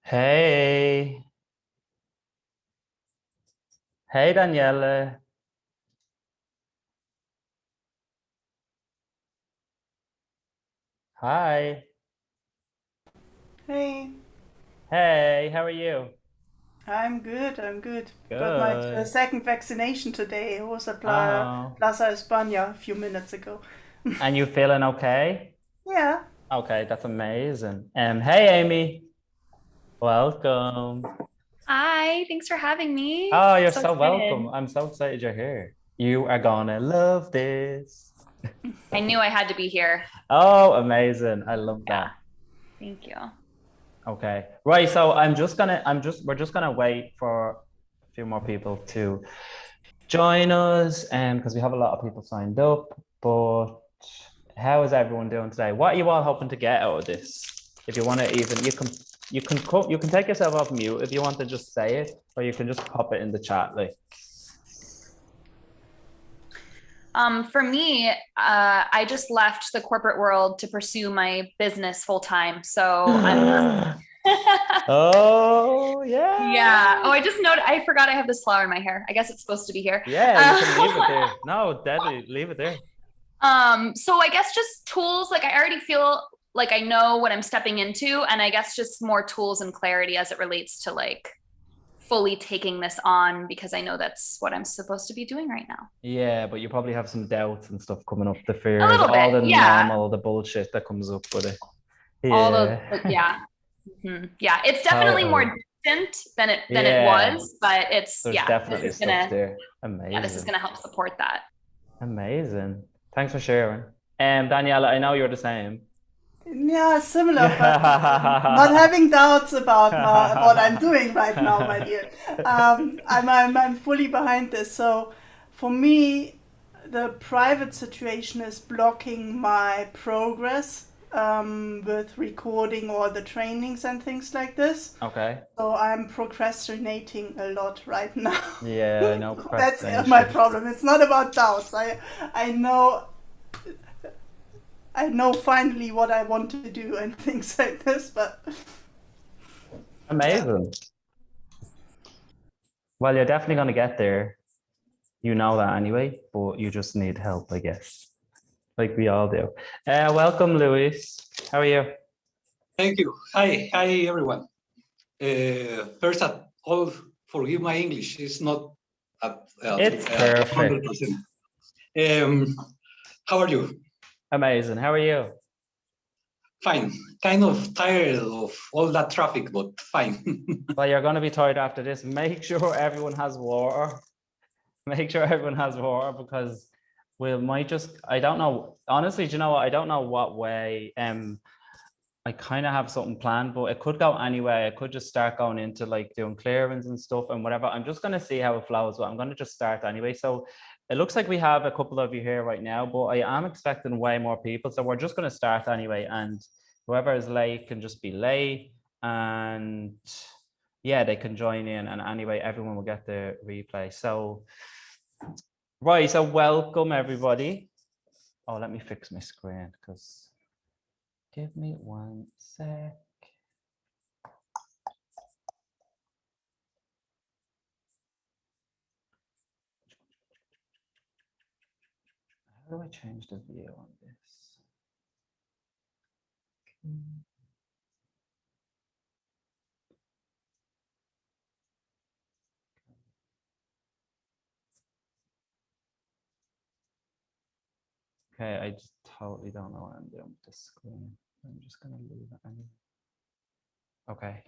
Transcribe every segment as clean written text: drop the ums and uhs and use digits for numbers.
Hey, hey Daniele. Hi. Hey, Hey, how are you? I'm good. I'm good. Got my Good. second vaccination today. It was at Oh, Plaza España a few minutes ago. and you feeling okay? Yeah. Okay, that's amazing. Hey Amy, welcome. Hi, thanks for having me. Oh, you're So so welcome. excited. I'm so excited you're here. You are gonna love this. I knew I had to be here. Oh, amazing. I love Yeah, that. thank you. Okay. Right, so we're just gonna wait for a few more people to join us, and because we have a lot of people signed up. But how is everyone doing today? What are you all hoping to get out of this? If you want to, even you can take yourself off mute if you want to just say it, or you can just pop it in the chat. Like, For me, I just left the corporate world to pursue my business full time. So I'm just, oh yeah. yeah, Oh, I just noted, I forgot I have this flower in my hair. I guess it's supposed to be here. yeah. You Uh, can leave it there. No, deadly, leave it there. so I guess just tools, like I already feel like I know what I'm stepping into, and I guess just more tools and clarity as it relates to like fully taking this on because I know that's what I'm supposed to be doing right now. Yeah, but you probably have some doubts and stuff coming up, the A fears, little bit, all the yeah. normal, the bullshit that comes up with it. All the Yeah, yeah, yeah. It's definitely totally. more distant than it Yeah, was, but it's there's yeah. definitely stuff there. This is Amazing. gonna help support that. Amazing. Thanks for sharing. Daniela, I know you're the same. Yeah, similar, but not having doubts about what I'm doing right now, my dear. I'm fully behind this. So, for me, the private situation is blocking my progress with recording all the trainings and things like this. Okay. So I'm procrastinating a lot right now. Yeah, I know That's my procrastination. problem. It's not about doubts. I know I know finally what I want to do and things like this, but yeah. Amazing. Well, you're definitely going to get there. You know that anyway, but you just need help, I guess, like we all do. Welcome, Luis. How are you? Thank you. Hi, everyone. First of all, forgive my English. It's not It's at perfect. 100%. Um, how are you? Amazing. How are you? Fine. Kind of tired of all that traffic, but fine. Well, you're going to be tired after this. Make sure everyone has water. Make sure everyone has water because we might just, I don't know. Honestly, do you know what? I don't know what way. I kind of have something planned, but it could go anyway. I could just start going into like doing clearings and stuff and whatever. I'm just going to see how it flows, but I'm going to just start anyway. So it looks like we have a couple of you here right now, but I am expecting way more people. So we're just going to start anyway. And whoever is late can just be late. And yeah, they can join in. And anyway, everyone will get the replay. So, right. So welcome everybody. Oh, let me fix my screen because give me one sec. How do I change the view on this? Okay, I just totally don't know what I'm doing with this screen. I'm just gonna leave it anyway. Okay.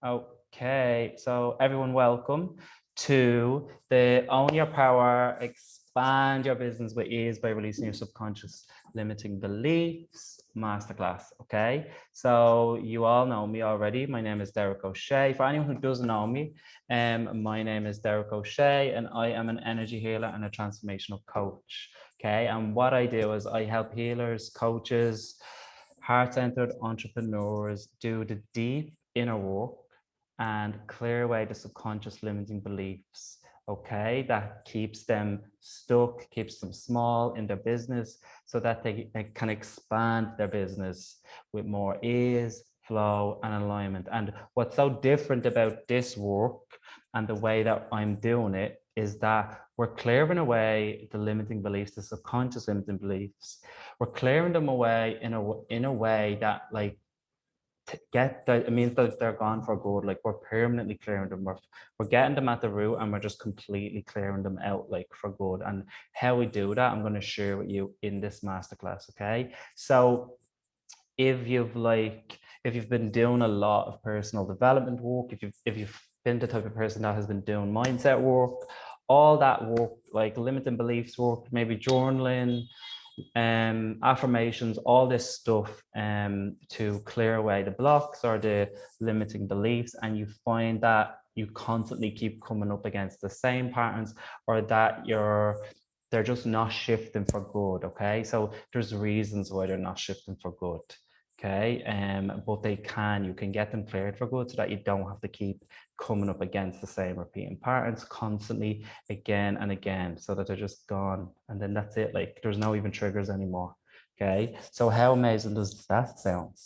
Okay, so everyone, welcome to the Own Your Power, Expand Your Business with Ease by Releasing Your Subconscious Limiting Beliefs Masterclass. Okay, so you all know me already. My name is Derek O'Shea. For anyone who doesn't know me, my name is Derek O'Shea, and I am an energy healer and a transformational coach. Okay, and what I do is I help healers, coaches, heart-centered entrepreneurs do the deep inner work and clear away the subconscious limiting beliefs okay, that keeps them stuck, keeps them small in their business so that they can expand their business with more ease, flow, and alignment. And what's so different about this work and the way that I'm doing it is that we're clearing away the limiting beliefs, the subconscious limiting beliefs. We're clearing them away in a way that like get that it means that they're gone for good. Like we're permanently clearing them. We're getting them at the root and we're just completely clearing them out like for good. And how we do that, I'm going to share with you in this masterclass. Okay. So if you've been doing a lot of personal development work, if you've been the type of person that has been doing mindset work, all that work, like limiting beliefs work, maybe journaling, affirmations, all this stuff to clear away the blocks or the limiting beliefs, and you find that you constantly keep coming up against the same patterns, or that they're just not shifting for good. Okay, so there's reasons why they're not shifting for good. Okay, but you can get them cleared for good so that you don't have to keep coming up against the same repeating patterns constantly again and again, so that they're just gone. And then that's it. Like there's no even triggers anymore. Okay, so how amazing does that sound?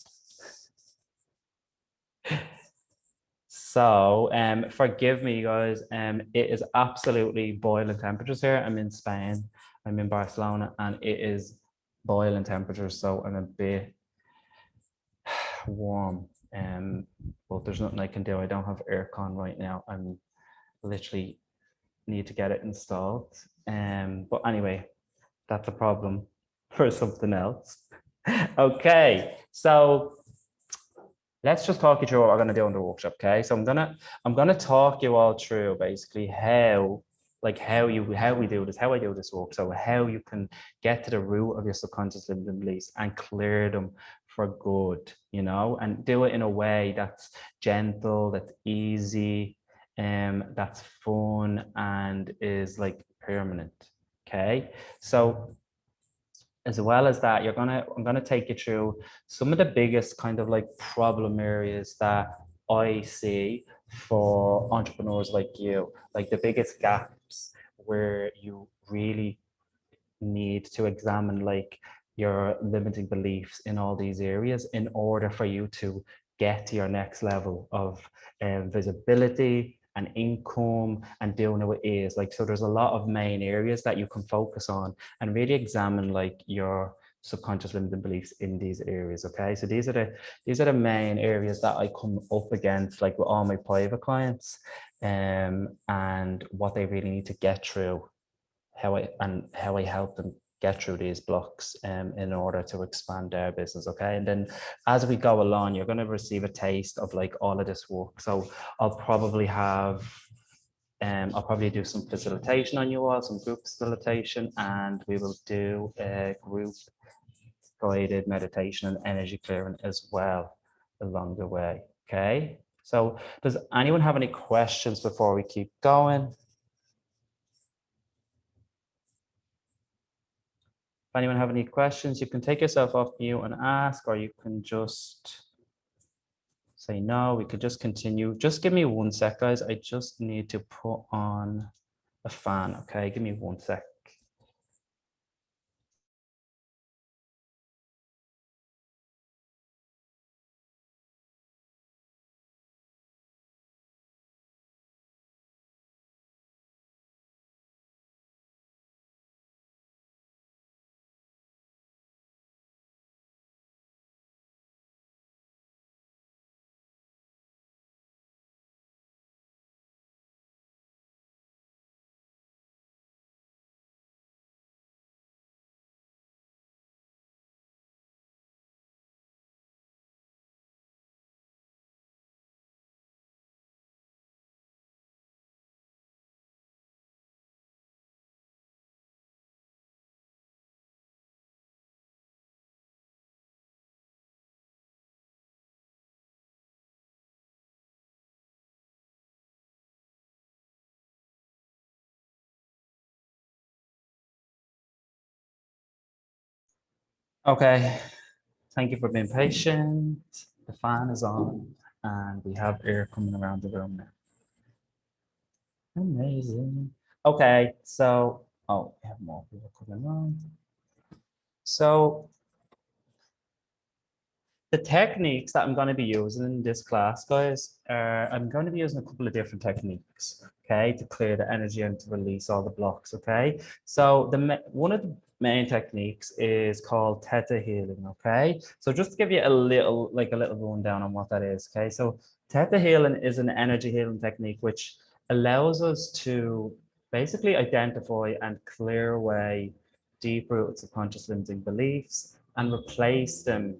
So forgive me guys, it is absolutely boiling temperatures here. I'm in Spain, I'm in Barcelona, and it is boiling temperatures, so I'm a bit warm. But there's nothing I can do. I don't have aircon right now. I'm literally need to get it installed. But anyway, that's a problem for something else. Okay, so let's just talk you through what we're gonna do in the workshop. Okay, so I'm gonna talk you all through basically how we do this, how I do this work. So how you can get to the root of your subconscious limiting beliefs and clear them for good, and do it in a way that's gentle, that's easy, that's fun, and is like permanent. Okay, so as well as that, I'm gonna take you through some of the biggest kind of like problem areas that I see for entrepreneurs like you, like the biggest gaps where you really need to examine like your limiting beliefs in all these areas in order for you to get to your next level of visibility and income and doing it with ease. Like, so there's a lot of main areas that you can focus on and really examine like your subconscious limiting beliefs in these areas. Okay, so these are the main areas that I come up against like with all my private clients, and what they really need to get through, how I help them get through these blocks in order to expand their business. Okay, and then as we go along, you're going to receive a taste of like all of this work. So I'll probably do some facilitation on you all, some group facilitation, and we will do a group guided meditation and energy clearing as well along the way. Okay, so does anyone have any questions before we keep going? If anyone have any questions, you can take yourself off mute and ask, or you can just say no. We could just continue. Just give me 1 sec, guys. I just need to put on a fan. Okay, give me 1 sec. Okay, thank you for being patient. The fan is on and we have air coming around the room now. Amazing. Okay, so, oh, we have more people coming on. So the techniques that I'm going to be using in this class, guys, I'm going to be using a couple of different techniques, okay, to clear the energy and to release all the blocks, okay? So one of the main techniques is called theta healing, okay? So just to give you a little rundown on what that is, okay? So theta healing is an energy healing technique which allows us to basically identify and clear away deep-rooted subconscious limiting beliefs and replace them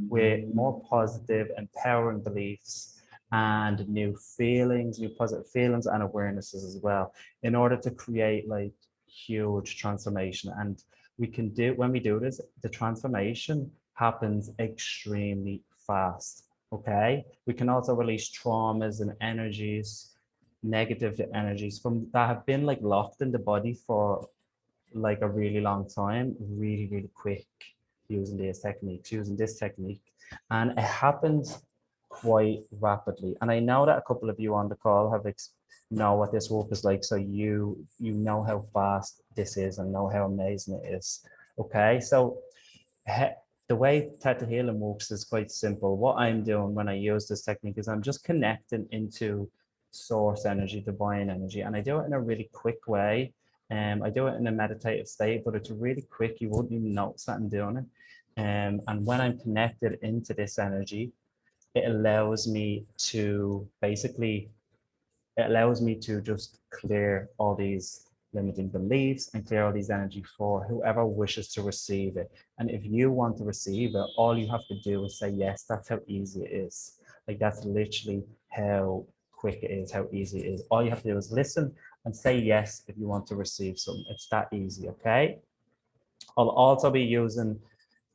with more positive, empowering beliefs and new feelings, new positive feelings and awarenesses as well, in order to create like huge transformation. And we can do, when we do this, the transformation happens extremely fast. Okay. We can also release traumas and energies, negative energies from that have been like locked in the body for like a really long time, really, really quick using this technique. And it happens quite rapidly. And I know that a couple of you on the call have know what this work is like. So you know how fast this is and know how amazing it is. Okay, so the way Theta Healing works is quite simple. What I'm doing when I use this technique is I'm just connecting into source energy, divine energy, and I do it in a really quick way. I do it in a meditative state, but it's really quick. You wouldn't even notice that I'm doing it. And when I'm connected into this energy, it allows me to basically, it allows me to just clear all these limiting beliefs and clear all these energy for whoever wishes to receive it. And if you want to receive it, all you have to do is say yes. That's how easy it is. Like that's literally how quick it is, how easy it is. All you have to do is listen and say yes if you want to receive something. It's that easy, okay? I'll also be using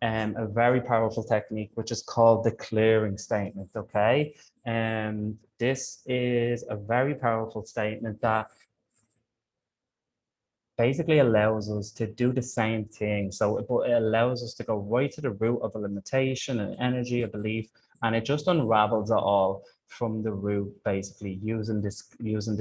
a very powerful technique, which is called the clearing statement, okay? And this is a very powerful statement that basically allows us to do the same thing. So it allows us to go right to the root of a limitation, an energy, a belief, and it just unravels it all from the root, basically using this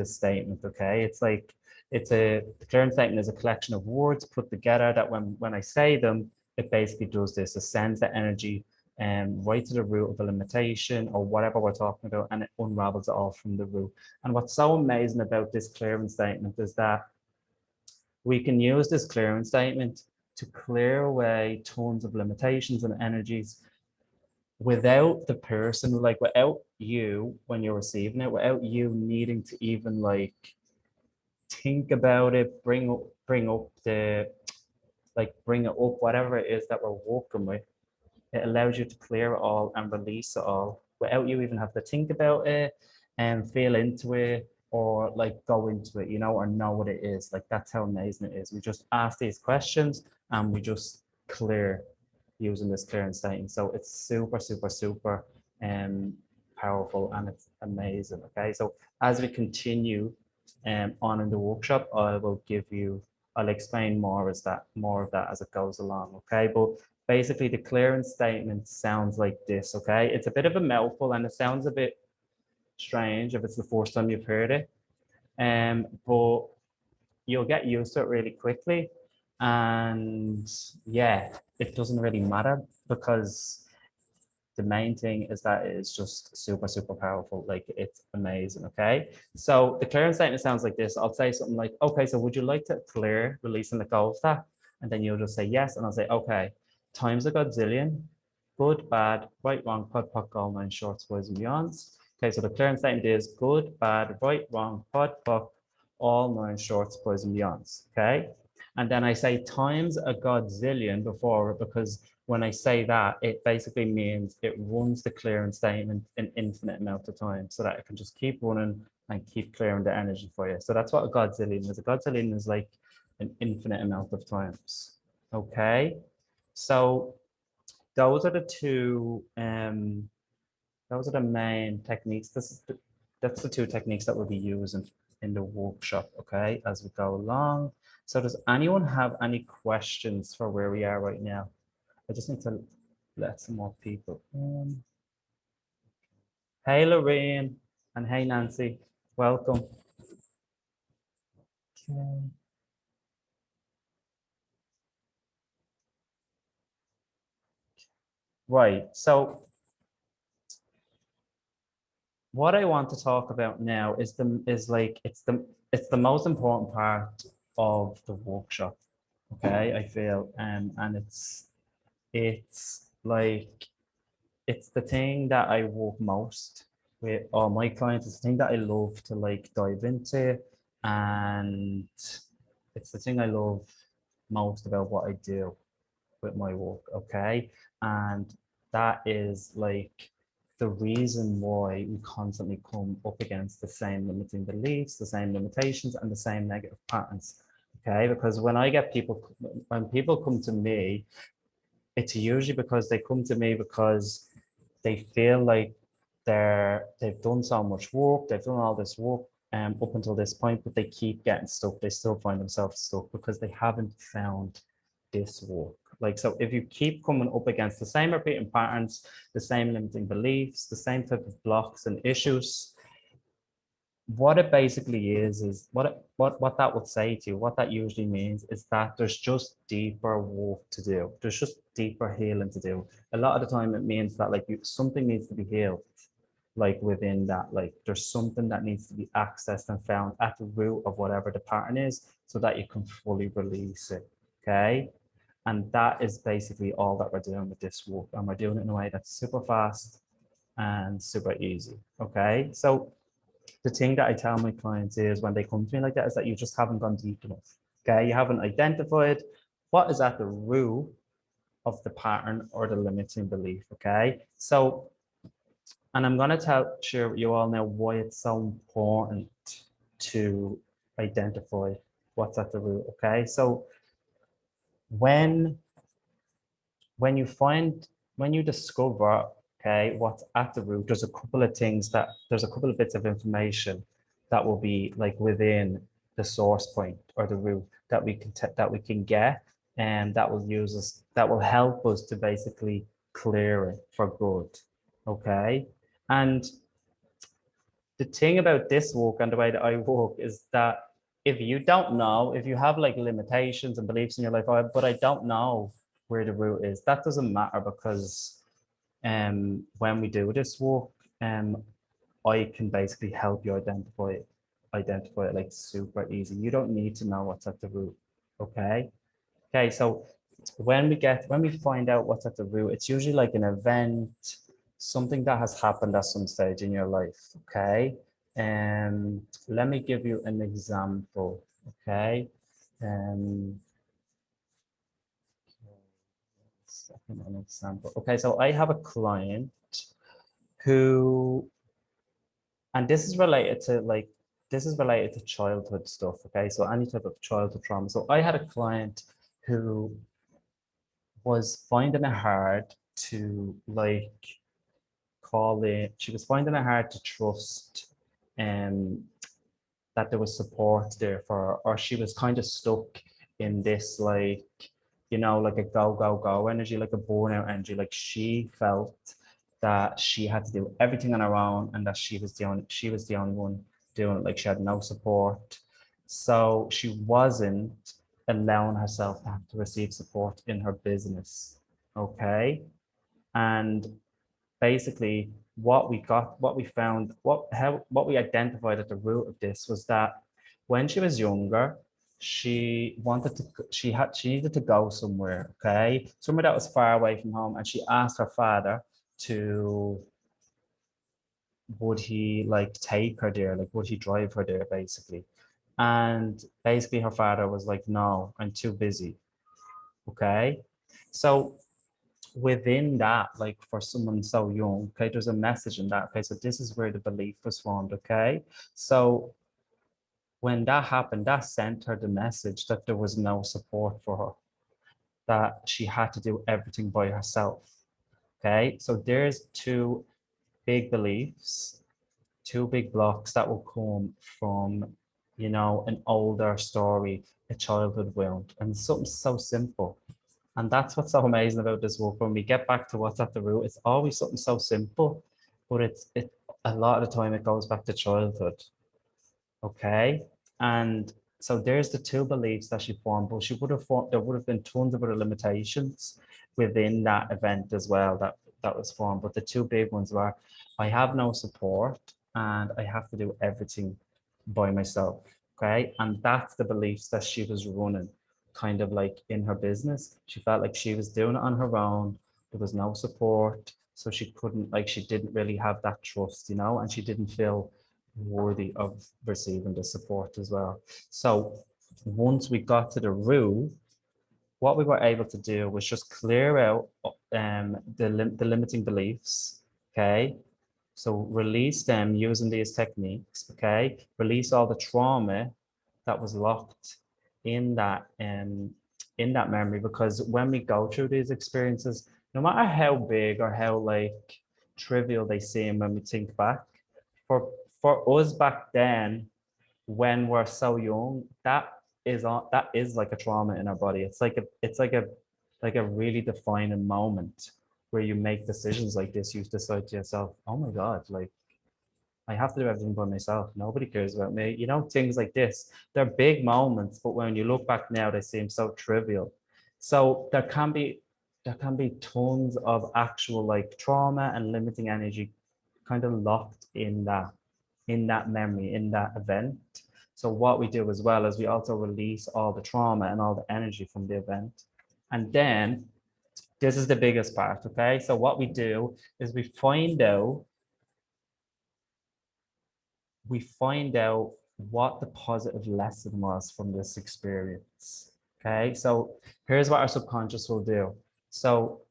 statement. Okay, it's like the clearing statement is a collection of words put together that when I say them, it basically does this. It sends the energy right to the root of a limitation or whatever we're talking about, and it unravels it all from the root. And what's so amazing about this clearing statement is that we can use this clearing statement to clear away tons of limitations and energies without the person, like without you when you're receiving it, without you needing to even like think about it, bring up bring it up, whatever it is that we're working with. It allows you to clear it all and release it all without you even have to think about it and feel into it or like go into it, or know what it is. Like that's how amazing it is. We just ask these questions and we just clear using this clearing statement. So it's super, super, super powerful and it's amazing. Okay. So as we continue on in the workshop, I'll explain more of that as it goes along. Okay. But basically the clearing statement sounds like this, okay? It's a bit of a mouthful and it sounds a bit strange if it's the first time you've heard it. But you'll get used to it really quickly. And yeah, it doesn't really matter because the main thing is that it is just super, super powerful. Like it's amazing, okay? So the clearing statement sounds like this. I'll say something like, okay, so would you like to clear, release and let go of that? And then you'll just say yes. And I'll say, okay, times a godzillion, good, bad, right, wrong, pod, poc, gold mine, shorts, boys and beyonds. Okay, so the clearing statement is good, bad, right, wrong, pod, poc, all nine shorts, boys and beyonds, okay? And then I say times a godzillion before it because when I say that, it basically means it runs the clearing statement an infinite amount of time so that it can just keep running and keep clearing the energy for you. So that's what a godzillion is. A godzillion is like an infinite amount of times. Okay. So those are the main techniques. That's the two techniques that we'll be using in the workshop, okay, as we go along. So does anyone have any questions for where we are right now? I just need to let some more people in. Hey, Lorraine, and hey, Nancy, welcome. Okay. Right, so what I want to talk about now is it's the most important part of the workshop. Okay, I feel and it's like it's the thing that I work most with all my clients. It's the thing that I love to like dive into, and it's the thing I love most about what I do with my work. Okay, and that is like the reason why we constantly come up against the same limiting beliefs, the same limitations, and the same negative patterns. Okay, because when people come to me, it's usually because they come to me because they feel like they've done so much work, they've done all this work up until this point, but they keep getting stuck. They still find themselves stuck because they haven't found this work. Like, so if you keep coming up against the same repeating patterns, the same limiting beliefs, the same type of blocks and issues, what it basically is what that would say to you, what that usually means is that there's just deeper work to do. There's just deeper healing to do. A lot of the time it means that like something needs to be healed, like within that, like there's something that needs to be accessed and found at the root of whatever the pattern is so that you can fully release it. Okay. And that is basically all that we're doing with this work. And we're doing it in a way that's super fast and super easy. Okay. So the thing that I tell my clients is when they come to me like that is that you just haven't gone deep enough. Okay, you haven't identified what is at the root of the pattern or the limiting belief. Okay, so and I'm going to share with you all now why it's so important to identify what's at the root. Okay, so when when you find when you discover okay what's at the root, there's a couple of things that there's a couple of bits of information that will be like within the source point or the root that we can get, and that will help us to basically clear it for good. Okay, and the thing about this work and the way that I work is that if you don't know, if you have like limitations and beliefs in your life, oh, but I don't know where the root is, that doesn't matter because when we do this work, I can basically help you identify it like super easy. You don't need to know what's at the root. Okay. Okay. So when we find out what's at the root, it's usually like an event, something that has happened at some stage in your life. Okay. And let me give you an example. Okay. Um, second, an example. Okay, so I have a client who, and this is related to childhood stuff. Okay, so any type of childhood trauma. So I had a client who was finding it hard to like call it, she was finding it hard to trust um that there was support there for her, or she was kind of stuck in this like, you know, like a go, go, go energy, like a burnout energy. Like she felt that she had to do everything on her own and that she was the only one doing it, like she had no support. So she wasn't allowing herself to have to receive support in her business. Okay. And basically what we found, what we identified at the root of this was that when she was younger, she needed to go somewhere, okay, somewhere that was far away from home, and she asked her father to would he like take her there, like would he drive her there basically. And basically her father was like, no, I'm too busy. Okay, so within that, like for someone so young, okay, there's a message in that. Okay, so this is where the belief was formed. Okay, so when that happened, that sent her the message that there was no support for her, that she had to do everything by herself. Okay, so there's two big beliefs, two big blocks that will come from, you know, an older story, a childhood wound, and something so simple. And that's what's so amazing about this work. When we get back to what's at the root, it's always something so simple, but it a lot of the time it goes back to childhood. Okay. And So there's the two beliefs that she formed, but she would have formed, there would have been tons of other limitations within that event as well that was formed. But the two big ones were, I have no support and I have to do everything by myself. Okay. And that's the beliefs that she was running kind of like in her business. She felt like she was doing it on her own. There was no support. So she couldn't, like, she didn't really have that trust, you know, and she didn't feel worthy of receiving the support as well. So once we got to the root, what we were able to do was just clear out the limiting beliefs, okay? So release them using these techniques, okay? Release all the trauma that was locked in that memory, because when we go through these experiences, no matter how big or how like trivial they seem when we think back, for us back then, when we're so young, that is like a trauma in our body. It's like a really defining moment where you make decisions like this. You decide to yourself, oh my God, like I have to do everything by myself. Nobody cares about me. You know, things like this. They're big moments, but when you look back now, they seem so trivial. So there can be tons of actual like trauma and limiting energy kind of locked in that memory, in that event. So what we do as well is we also release all the trauma and all the energy from the event. And then this is the biggest part, okay? So what we do is we find out what the positive lesson was from this experience. Okay, so here's what our subconscious will do. So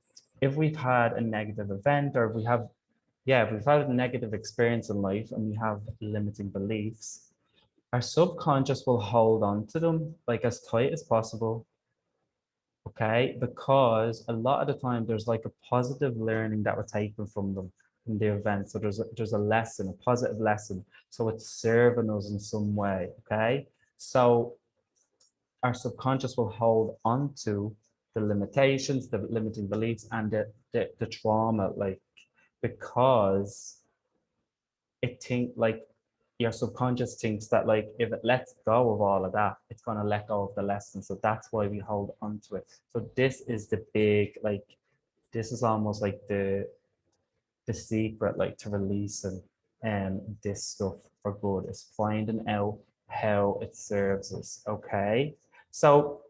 if we've had a negative event, or if we've had a negative experience in life and we have limiting beliefs, our subconscious will hold on to them like as tight as possible. Okay, because a lot of the time there's like a positive learning that we're taking from them in the event. So there's a lesson, a positive lesson. So it's serving us in some way. Okay, so our subconscious will hold on to the limitations, the limiting beliefs, and the trauma, like, because like your subconscious thinks that like if it lets go of all of that, it's going to let go of the lesson. So that's why we hold on to it. So this is the big, like, this is almost like the secret, like, to releasing this stuff for good, is finding out how it serves us. Okay, so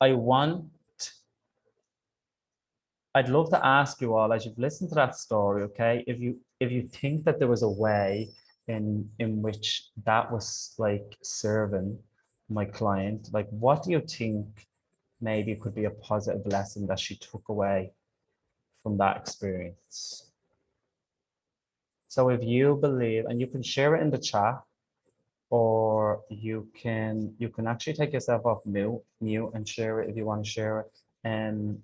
I want I'd love to ask you all, as you've listened to that story, okay, if you think that there was a way in which that was like serving my client, like what do you think maybe could be a positive lesson that she took away from that experience? So if you believe, and you can share it in the chat, or you can actually take yourself off mute and share it if you want to share it. And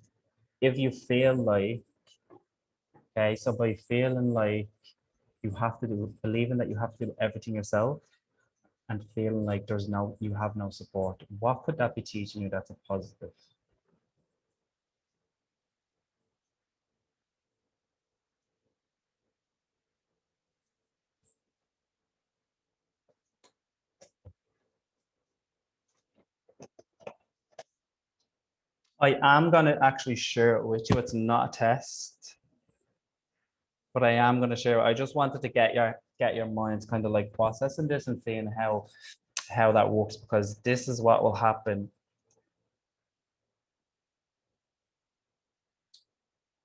if you feel like, okay, so by feeling like believing that you have to do everything yourself, and feeling like you have no support, what could that be teaching you that's a positive? I am going to actually share it with you. It's not a test, but I am going to share it. I just wanted to get your minds kind of like processing this and seeing how that works, because this is what will happen.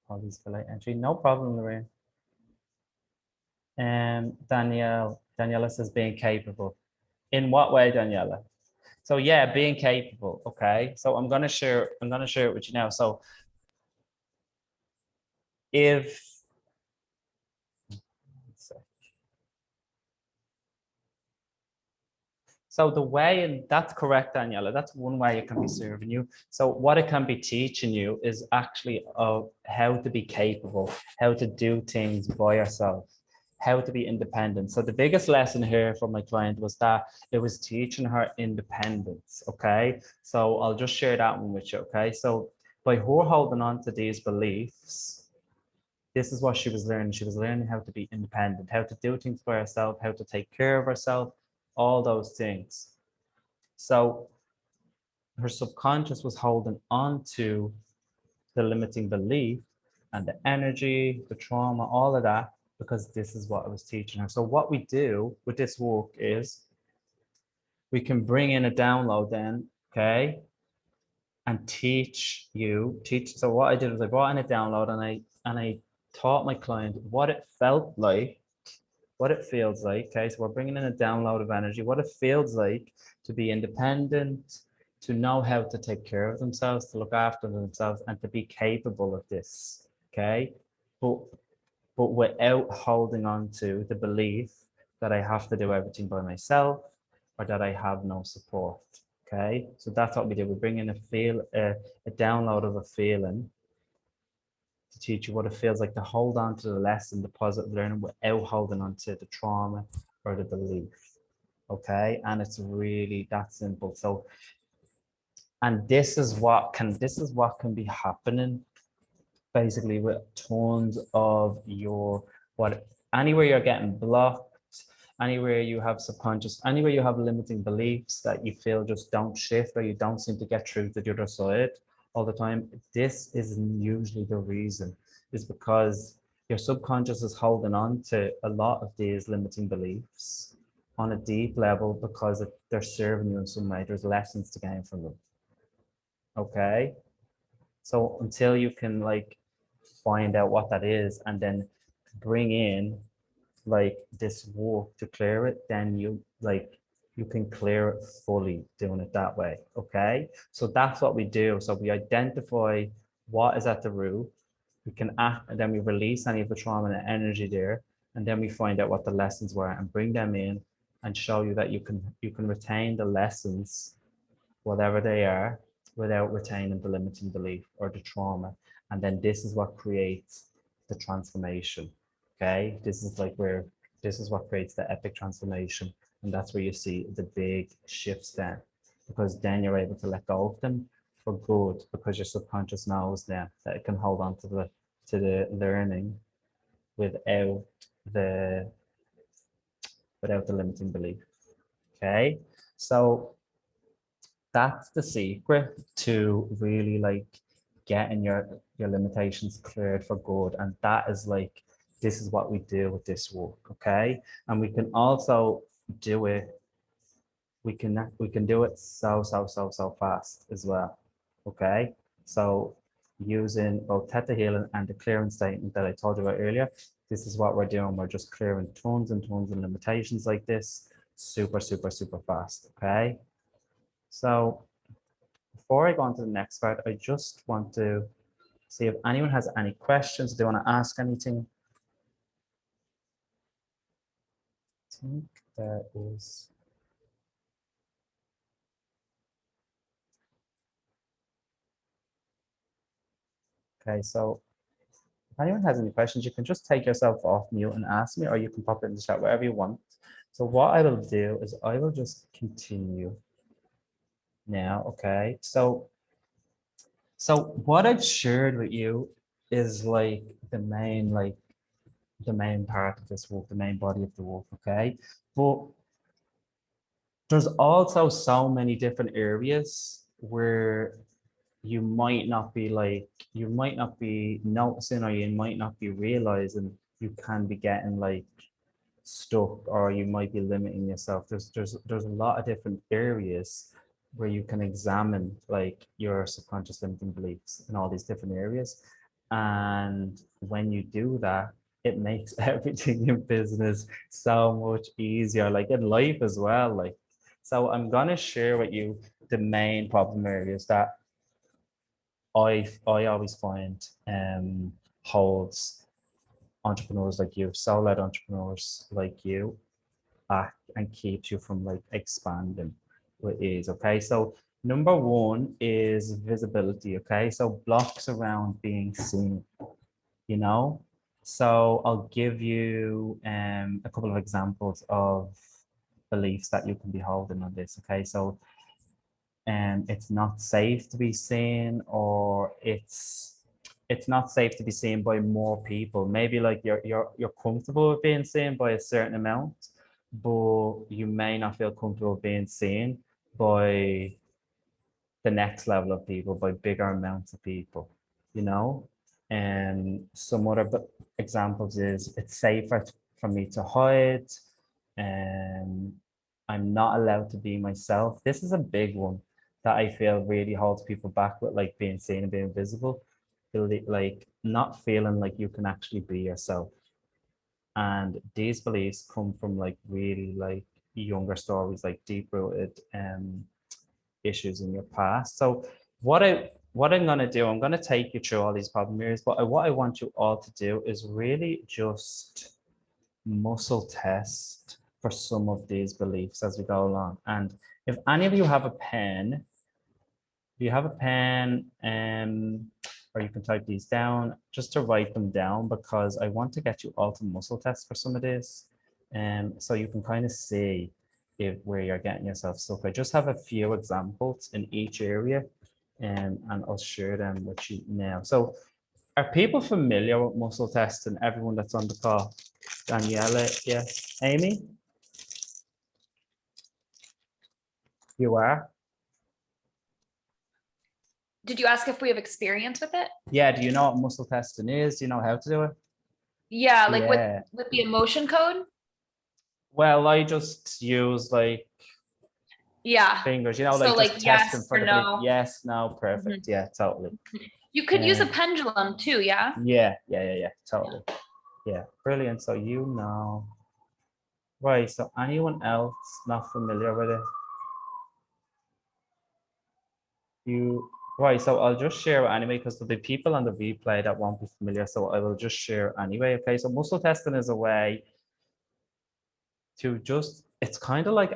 Apologies for late entry. No problem, Lorraine. Daniela says being capable. In what way, Daniela? So yeah, being capable. Okay. So I'm gonna share it with you now. So if so the way, and that's correct, Daniela, that's one way it can be serving you. So what it can be teaching you is actually of how to be capable, how to do things by yourself, how to be independent. So the biggest lesson here from my client was that it was teaching her independence. Okay. So I'll just share that one with you. Okay. So by her holding on to these beliefs, this is what she was learning. She was learning how to be independent, how to do things by herself, how to take care of herself, all those things. So her subconscious was holding on to the limiting belief and the energy, the trauma, all of that, because this is what I was teaching her. So what we do with this work is we can bring in a download then, okay, and teach. So what I did was I brought in a download and I taught my client what it felt like, what it feels like. Okay, so we're bringing in a download of energy, what it feels like to be independent, to know how to take care of themselves, to look after themselves, and to be capable of this. Okay, but without holding on to the belief that I have to do everything by myself or that I have no support. Okay, so that's what we do. We bring in a download of a feeling to teach you what it feels like to hold on to the lesson, the positive learning, without holding on to the trauma or the belief. Okay, and it's really that simple. So, and this is what can be happening basically with tons of your what anywhere you're getting blocked, anywhere you have subconscious, anywhere you have limiting beliefs that you feel just don't shift or you don't seem to get through to the other side all the time. This is usually the reason, is because your subconscious is holding on to a lot of these limiting beliefs on a deep level because they're serving you in some way. There's lessons to gain from them. Okay, so until you can like find out what that is and then bring in like this work to clear it, then you can clear it fully doing it that way. Okay, so that's what we do. So we identify what is at the root, we can act, and then we release any of the trauma and energy there, and then we find out what the lessons were and bring them in and show you that you can retain the lessons, whatever they are, without retaining the limiting belief or the trauma. And then this is what creates the transformation. Okay, this is what creates the epic transformation, and that's where you see the big shifts then, because then you're able to let go of them for good, because your subconscious knows then that it can hold on to the learning without the limiting belief. Okay, so that's the secret to really like getting your limitations cleared for good. And that is like, this is what we do with this work. Okay, and we can also do it, we can do it so fast as well. Okay, so using both theta healing and the clearing statement that I told you about earlier, this is what we're doing. We're just clearing tons and tons of limitations like this super fast. Okay, so before I go on to the next part, I just want to see if anyone has any questions. Do they want to ask anything? I think there is. Okay, so if anyone has any questions, you can just take yourself off mute and ask me, or you can pop it in the chat, wherever you want. So what I will do is I will just continue now. Okay, so what I've shared with you is like the main part of this work, the main body of the work. Okay, but there's also so many different areas where you might not be noticing, or you might not be realizing you can be getting like stuck, or you might be limiting yourself. There's a lot of different areas where you can examine like your subconscious limiting beliefs in all these different areas. And when you do that, it makes everything in business so much easier, like in life as well. Like, so I'm gonna share with you the main problem areas that I always find holds entrepreneurs like you, solo-led entrepreneurs like you, back and keeps you from like expanding with ease. Okay, so number one is visibility. Okay, so blocks around being seen, you know. So I'll give you a couple of examples of beliefs that you can be holding on this. Okay, so it's not safe to be seen, or it's not safe to be seen by more people. Maybe like you're comfortable with being seen by a certain amount, but you may not feel comfortable being seen by the next level of people, by bigger amounts of people, you know? And some other examples is it's safer for me to hide, and I'm not allowed to be myself. This is a big one that I feel really holds people back with like being seen and being visible. Like not feeling like you can actually be yourself. And these beliefs come from like really like younger stories, like deep rooted issues in your past. So what I'm going to do, I'm going to take you through all these problem areas, but what I want you all to do is really just muscle test for some of these beliefs as we go along. And if any of you have a pen, if you have a pen, or you can type these down just to write them down, because I want to get you all to muscle test for some of this. So you can kind of see where you're getting yourself stuck. I just have a few examples in each area, and I'll share them with you now. So are people familiar with muscle testing? Everyone that's on the call? Daniela, yes. Amy? You are? Did you ask if we have experience with it? Yeah, do you know what muscle testing is? Do you know how to do it? Yeah, like Yeah. with the emotion code? Well, I just use like Yeah. fingers, you know, So like like just testing yes for or the belief. no. Yes, no, perfect. Yeah, totally. You could use a Um, pendulum too, yeah? Yeah, totally. Yeah, brilliant. So you know. Right, so anyone else not familiar with it? Right, so I'll just share it anyway, because there'll be people on the replay that won't be familiar, so I will just share anyway. Okay, so muscle testing is a way to just, it's kind of like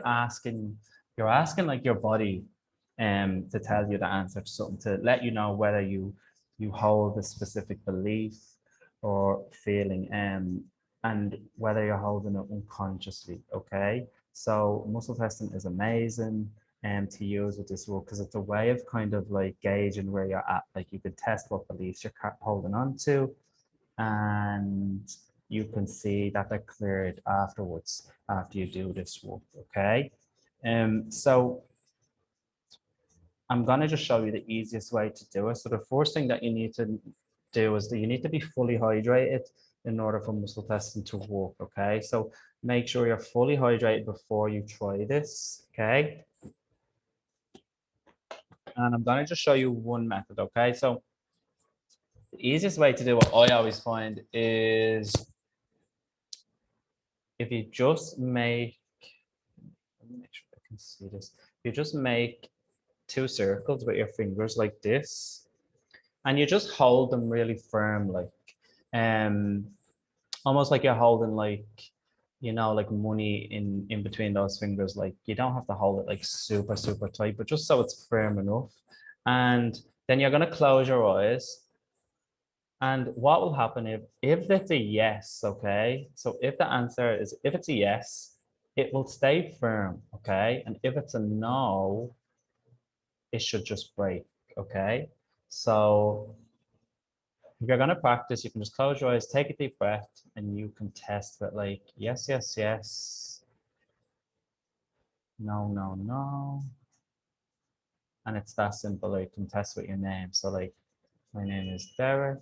you're asking like your body to tell you the answer to something, to let you know whether you hold a specific belief or feeling, and whether you're holding it unconsciously. Okay, so muscle testing is amazing to use with this work, because it's a way of kind of like gauging where you're at. Like you can test what beliefs you're holding on to, and you can see that they're cleared afterwards after you do this work. Okay, so I'm going to just show you the easiest way to do it. So the first thing that you need to do is that you need to be fully hydrated in order for muscle testing to work. Okay, so make sure you're fully hydrated before you try this. Okay, and I'm going to just show you one method. Okay, so the easiest way to do what I always find is if you just make, let me make sure I can see this. You just make two circles with your fingers like this, and you just hold them really firm, like um almost like you're holding like, you know, like money in between those fingers. Like you don't have to hold it like super tight, but just so it's firm enough. And then you're going to close your eyes. And what will happen if it's a yes, okay? So if the answer is, if it's a yes, it will stay firm, okay? And if it's a no, it should just break, okay? So if you're gonna practice, you can just close your eyes, take a deep breath, and you can test it like, yes, yes, yes. No, no, no. And it's that simple. Or you can test with your name. So like, my name is Derek.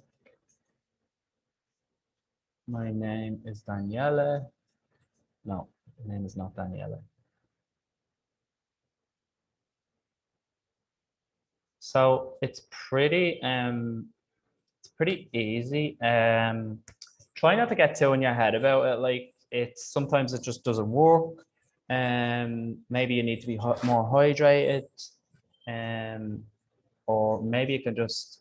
My name is Daniela. No, my name is not Daniela. So it's pretty easy. Try not to get too in your head about it. Like it's sometimes it just doesn't work. Maybe you need to be more hydrated. Or maybe it can just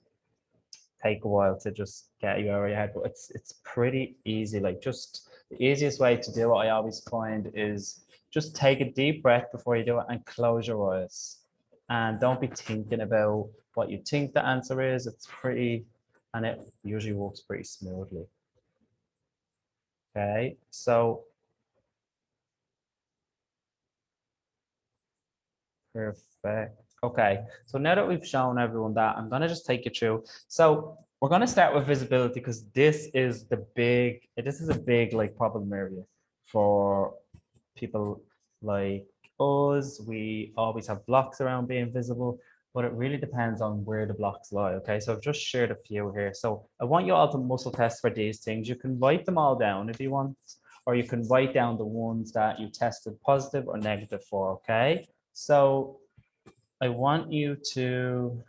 take a while to just get you out of your head. But it's pretty easy. Like just the easiest way to do it, I always find, is just take a deep breath before you do it and close your eyes. And don't be thinking about what you think the answer is. It's pretty, and it usually works pretty smoothly. Okay, so perfect. Okay, so now that we've shown everyone that, I'm gonna just take you through. So we're gonna start with visibility, because this is a big like problem area for people like us, we always have blocks around being visible, but it really depends on where the blocks lie. Okay, so I've just shared a few here. So I want you all to muscle test for these things. You can write them all down if you want, or you can write down the ones that you tested positive or negative for. Okay, so I want you to.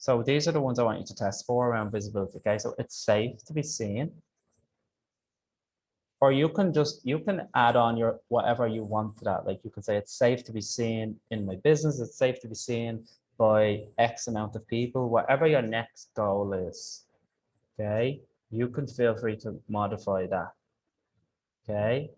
So these are the ones I want you to test for around visibility. Okay, so it's safe to be seen. Or you can add on your whatever you want to that. Like you can say it's safe to be seen in my business, it's safe to be seen by X amount of people, whatever your next goal is. Okay, you can feel free to modify that. Okay.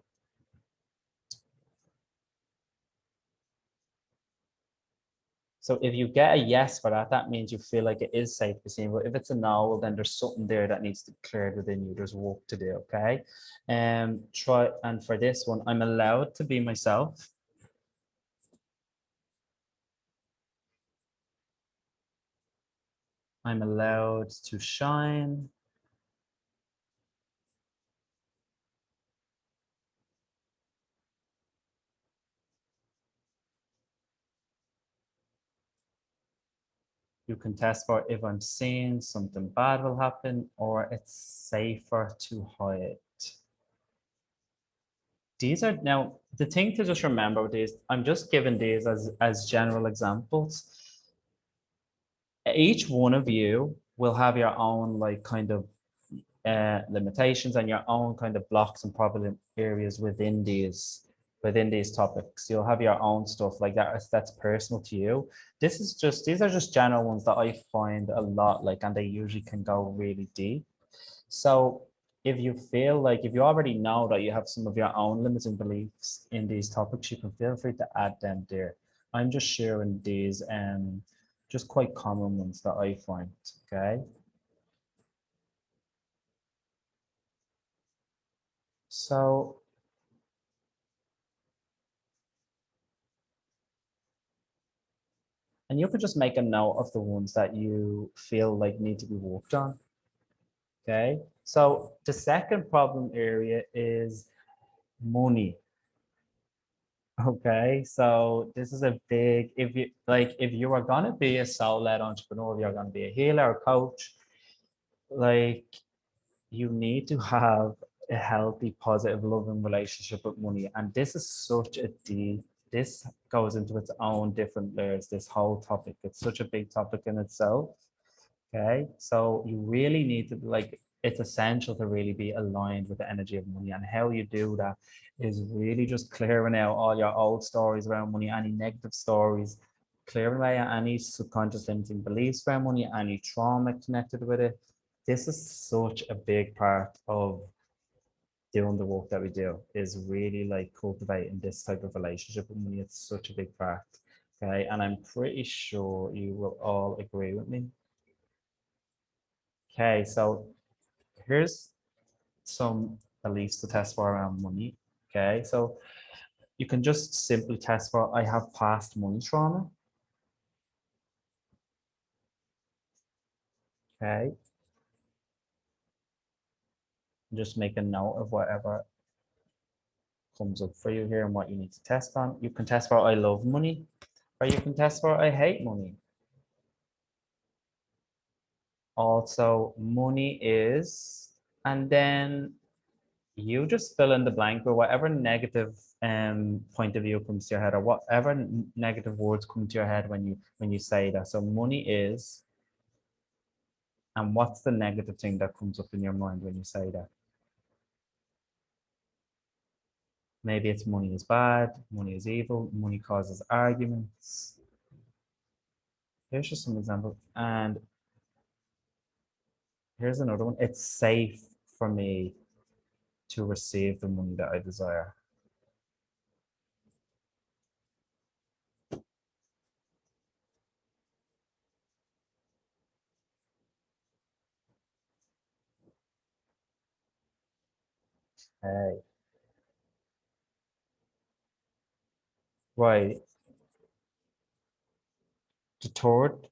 So if you get a yes for that, that means you feel like it is safe to be seen. But if it's a no, well, then there's something there that needs to be cleared within you. There's work to do, okay? And for this one, I'm allowed to be myself. I'm allowed to shine. You can test for if I'm seeing something bad will happen or it's safer to hide. These are now the thing to just remember with these, I'm just giving these as general examples. Each one of you will have your own like kind of limitations and your own kind of blocks and problem areas within these topics. You'll have your own stuff like that that's personal to you. These are just general ones that I find a lot like, and they usually can go really deep. So if you feel like if you already know that you have some of your own limiting beliefs in these topics, you can feel free to add them there. I'm just sharing these just quite common ones that I find. Okay. So and you could just make a note of the ones that you feel like need to be worked on. Okay. So the second problem area is money. Okay. So this is a big, if you are going to be a soul-led entrepreneur, you're going to be a healer or coach, like you need to have a healthy, positive, loving relationship with money. And this is such a deep, this goes into its own different layers, this whole topic. It's such a big topic in itself. Okay. So you really need to like, it's essential to really be aligned with the energy of money. And how you do that is really just clearing out all your old stories around money, any negative stories, clearing away any subconscious limiting beliefs around money, any trauma connected with it. This is such a big part of doing the work that we do, is really like cultivating this type of relationship with money. It's such a big part. Okay. And I'm pretty sure you will all agree with me. Okay, so here's some beliefs to test for around money. Okay, so you can just simply test for I have past money trauma. Okay, just make a note of whatever comes up for you here and what you need to test on. You can test for I love money, or you can test for I hate money. Also, money is, and then you just fill in the blank with whatever negative point of view comes to your head, or whatever negative words come to your head when you say that. So money is, and what's the negative thing that comes up in your mind when you say that? Maybe it's money is bad, money is evil, money causes arguments. Here's just some examples. And here's another one. It's safe for me to receive the money that I desire. Okay. Right.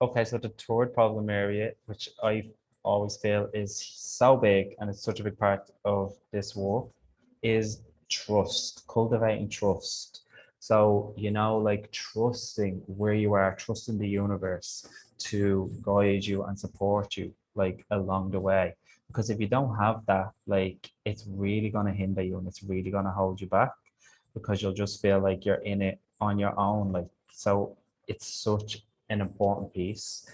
Okay, so the third problem area, which I always feel is so big and it's such a big part of this work, is trust, cultivating trust. So, you know, like trusting where you are, trusting the universe to guide you and support you like along the way. Because if you don't have that, like it's really going to hinder you and it's really going to hold you back because you'll just feel like you're in it on your own. Like, so it's such an important piece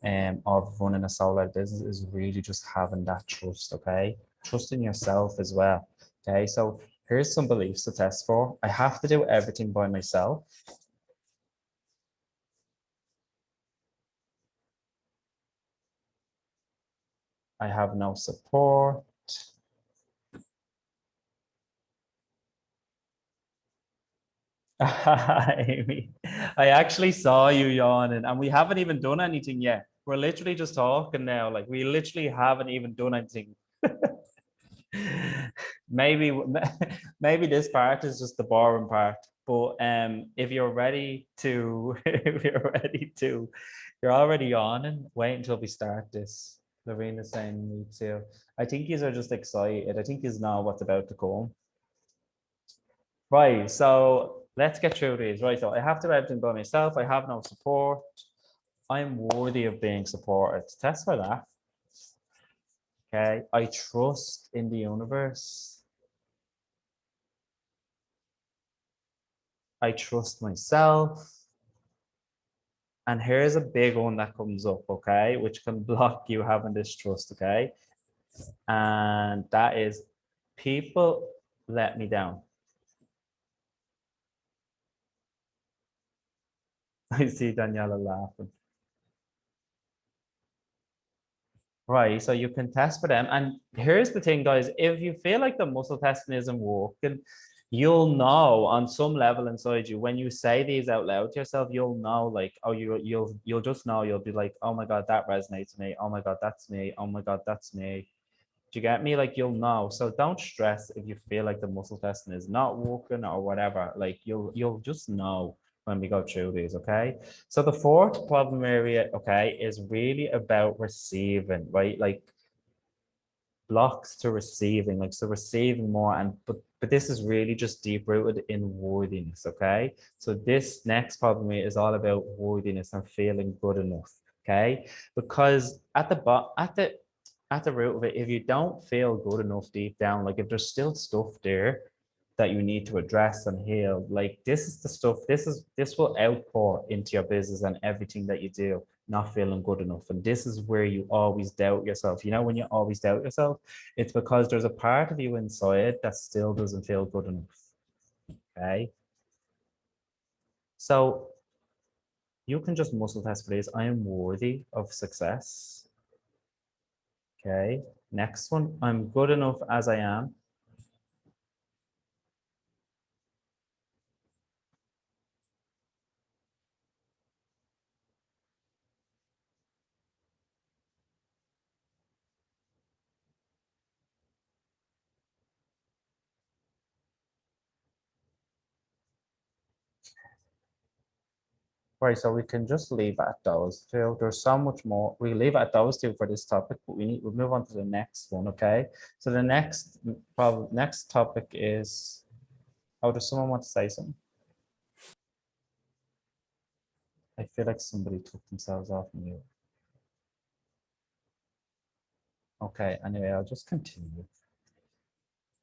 of running a solo business is really just having that trust, okay? Trust in yourself as well. Okay, so here's some beliefs to test for. I have to do everything by myself. I have no support. Amy, I actually saw you yawning, and we haven't even done anything yet. We're literally just talking now. Like we literally haven't even done anything. maybe maybe this part is just the boring part. But if you're ready to, if you're ready to, you're already yawning. Wait until we start this. Lorena's saying me too. I think you are just excited. I think you know what's about to come. Right, so let's get through these. Right, so I have to do everything by myself. I have no support. I'm worthy of being supported. Test for that. Okay, I trust in the universe. I trust myself. And here's a big one that comes up, okay, which can block you having this trust, okay? And that is people let me down. I see Daniela laughing. Right, so you can test for them. And here's the thing, guys, if you feel like the muscle testing isn't working, you'll know on some level inside you when you say these out loud to yourself, you'll know like, oh, you'll just know, you'll be like, oh my God, that resonates with me. Oh my God, that's me. Oh my God, that's me. Do you get me? Like you'll know. So don't stress if you feel like the muscle testing is not working or whatever. Like you'll just know when we go through these, okay? So the fourth problem area, okay, is really about receiving, right? Like blocks to receiving, like so receiving more, and but this is really just deep rooted in worthiness, okay? So this next problem is all about worthiness and feeling good enough, okay? Because at the root of it, if you don't feel good enough deep down, like if there's still stuff there that you need to address and heal, like this is the stuff, this will outpour into your business and everything that you do, not feeling good enough. And this is where you always doubt yourself. You know, when you always doubt yourself, it's because there's a part of you inside that still doesn't feel good enough. Okay. So you can just muscle test, please. I am worthy of success. Okay. Next one, I'm good enough as I am. Right, so we can just leave at those two. There's so much more. We leave at those two for this topic, but we'll move on to the next one, okay? So the next topic is, oh, does someone want to say something? I feel like somebody took themselves off mute. Okay, anyway, I'll just continue.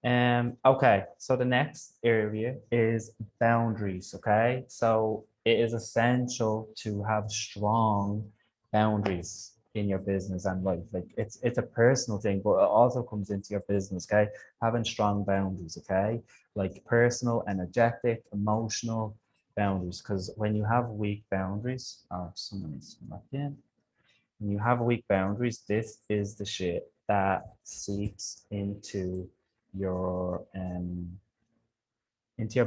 Okay, so the next area is boundaries, okay? So it is essential to have strong boundaries in your business and life. Like it's a personal thing, but it also comes into your business, okay? Having strong boundaries, okay? Like personal, energetic, emotional boundaries. Because when you have weak boundaries, oh, someone needs to come back in. When you have weak boundaries, this is the shit that seeps into your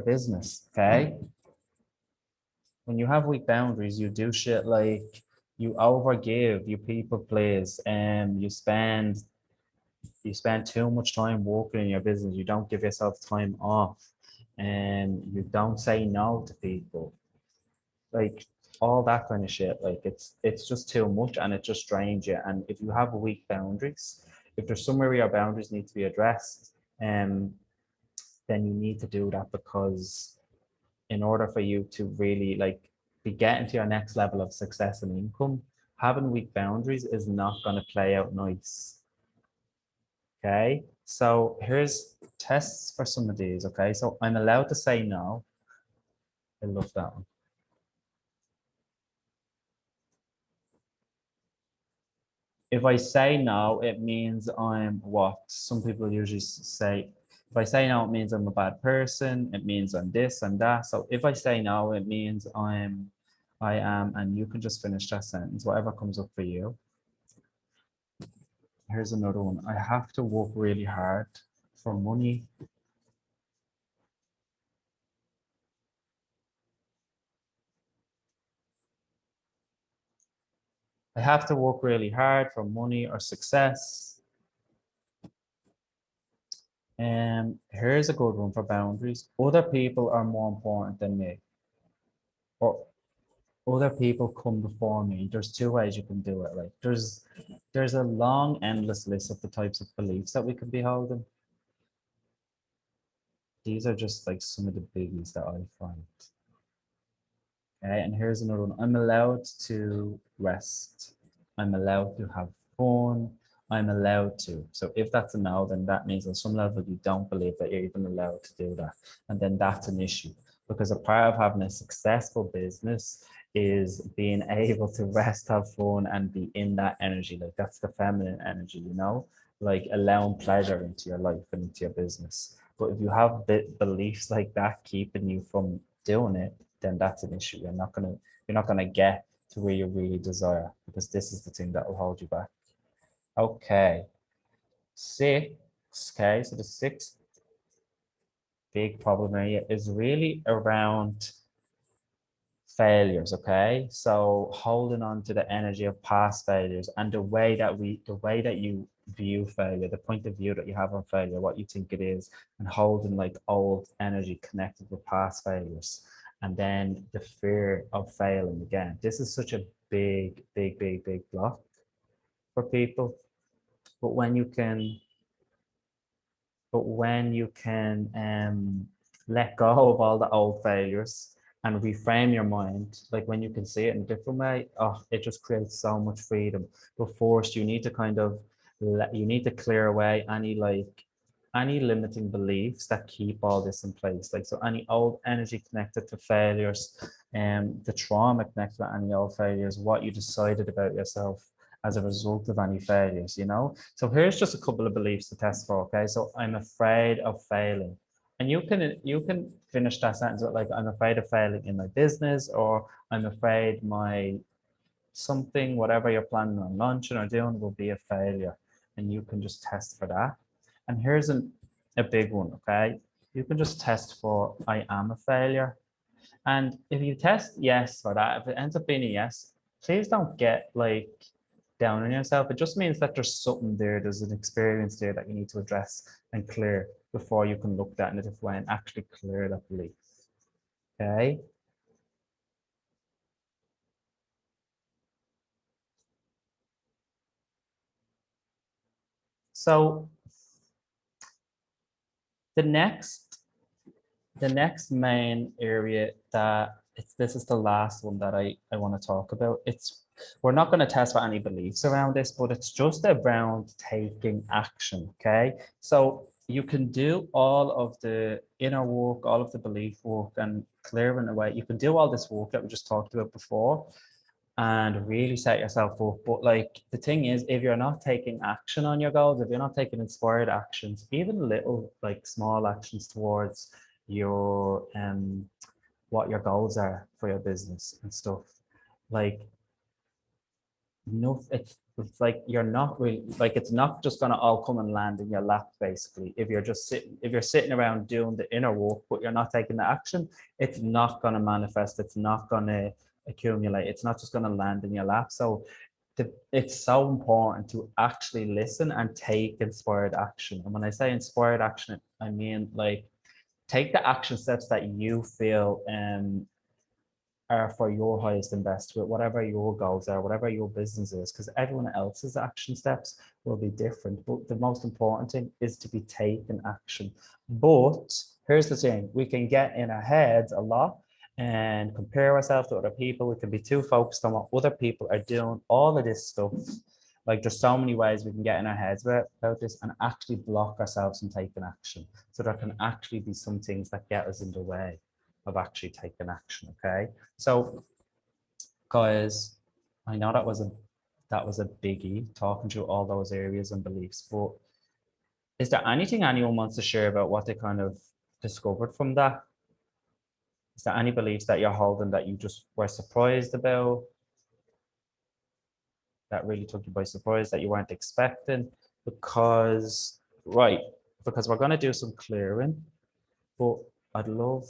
business, okay? When you have weak boundaries, you do shit like you overgive, you people please, and you spend too much time working in your business. You don't give yourself time off, and you don't say no to people. Like all that kind of shit. Like it's just too much and it just drains you. And if you have weak boundaries, if there's somewhere where your boundaries need to be addressed, then you need to do that, because in order for you to really like be getting to your next level of success and income, having weak boundaries is not going to play out nice. Okay, so here's tests for some of these. Okay, so I'm allowed to say no. I love that one. If I say no, it means I'm what some people usually say. If I say no, it means I'm a bad person. It means I'm this and that. So if I say no, it means I am, and you can just finish that sentence, whatever comes up for you. Here's another one. I have to work really hard for money. I have to work really hard for money or success. And here's a good one for boundaries. Other people are more important than me. Or other people come before me. There's two ways you can do it. Like there's a long, endless list of the types of beliefs that we can be holding. These are just like some of the biggies that I find. Okay, and here's another one. I'm allowed to rest. I'm allowed to have fun. I'm allowed to. So if that's a no, then that means on some level you don't believe that you're even allowed to do that. And then that's an issue, because a part of having a successful business is being able to rest, have fun, and be in that energy. Like that's the feminine energy, you know, like allowing pleasure into your life and into your business. But if you have beliefs like that keeping you from doing it, then that's an issue. You're not gonna get to where you really desire, because this is the thing that will hold you back. Okay. 6. Okay, so the sixth big problem area is really around failures. Okay, so holding on to the energy of past failures and the way that you view failure, the point of view that you have on failure, what you think it is, and holding like old energy connected with past failures, and then the fear of failing again. This is such a big block for people. But when you can let go of all the old failures and reframe your mind, like when you can see it in a different way, oh, it just creates so much freedom. But first, you need to you need to clear away any limiting beliefs that keep all this in place. Like, so any old energy connected to failures, and the trauma connected to any old failures, what you decided about yourself as a result of any failures, you know? So here's just a couple of beliefs to test for, okay? So I'm afraid of failing. And you can finish that sentence with like, I'm afraid of failing in my business, or I'm afraid my something, whatever you're planning on launching or doing, will be a failure. And you can just test for that. And here's a big one, okay? You can just test for I am a failure. And if you test yes for that, if it ends up being a yes, please don't get like down on yourself. It just means that there's something there, there's an experience there that you need to address and clear before you can look at it in a different way and actually clear that belief. Okay. So the next main area that this is the last one that I want to talk about. We're not going to test for any beliefs around this, but it's just around taking action. Okay, so you can do all of the inner work, all of the belief work, and clearing away. You can do all this work that we just talked about before, and really set yourself up. But like the thing is, if you're not taking action on your goals, if you're not taking inspired actions, even little like small actions towards your what your goals are for your business and stuff, like no, it's like you're not really like, it's not just gonna all come and land in your lap basically. If you're sitting around doing the inner work but you're not taking the action, it's not gonna manifest, it's not gonna accumulate, it's not just gonna land in your lap. So it's so important to actually listen and take inspired action. And when I say inspired action, I mean like take the action steps that you feel are for your highest and best, with whatever your goals are, whatever your business is, because everyone else's action steps will be different. But the most important thing is to be taking action. But here's the thing, we can get in our heads a lot and compare ourselves to other people. We can be too focused on what other people are doing, all of this stuff. Like there's so many ways we can get in our heads about this and actually block ourselves from taking action. So there can actually be some things that get us in the way of actually taking action. Okay. So guys, I know that was a biggie, talking through all those areas and beliefs, but is there anything anyone wants to share about what they kind of discovered from that? Is there any beliefs that you're holding that you just were surprised about, that really took you by surprise, that you weren't expecting? Because, right, because we're going to do some clearing, but I'd love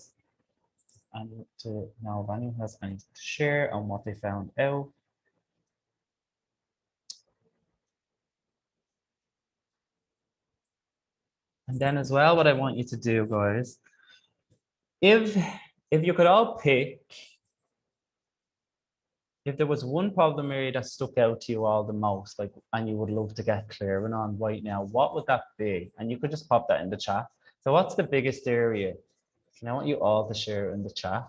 to know if anyone has anything to share on what they found out. And then as well, what I want you to do, guys, if you could all pick, if there was one problem area that stuck out to you all the most, like, and you would love to get clearing on right now, what would that be? And you could just pop that in the chat. So what's the biggest area? And I want you all to share in the chat.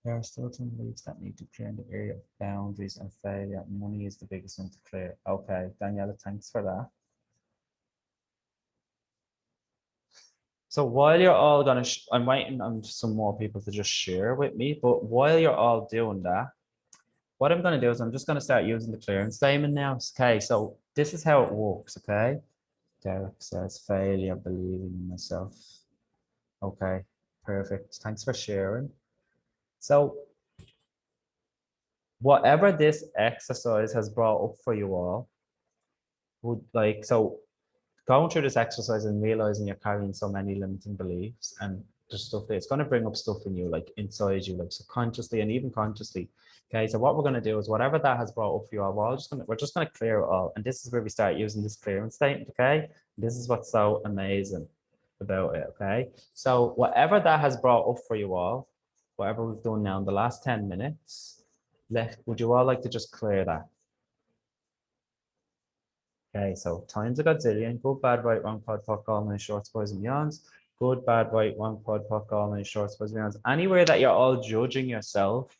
There are still some beliefs that need to clear in the area of boundaries and failure. Money is the biggest one to clear. Okay, Daniela, thanks for that. So while you're all gonna, I'm waiting on some more people to just share with me, but while you're all doing that, what I'm gonna do is I'm just gonna start using the clearance statement now. Okay, so this is how it works, okay? Derek says failure, believing in myself. Okay, perfect. Thanks for sharing. So whatever this exercise has brought up for you all, would like, so going through this exercise and realizing you're carrying so many limiting beliefs and just stuff that it's going to bring up stuff in you, like inside you, like subconsciously and even consciously. Okay, so what we're going to do is whatever that has brought up for you all, we're just going to clear it all. And this is where we start using this clearance statement. Okay, this is what's so amazing about it. Okay, so whatever that has brought up for you all, whatever we've done now in the last 10 minutes, would you all like to just clear that? Okay, so times a godzillion, good, bad, right, wrong, pod, poc, all nice, shorts, boys and beyonds. Good, bad, right, wrong, pod, poc, all nice, shorts, boys and beyonds. Anywhere that you're all judging yourself,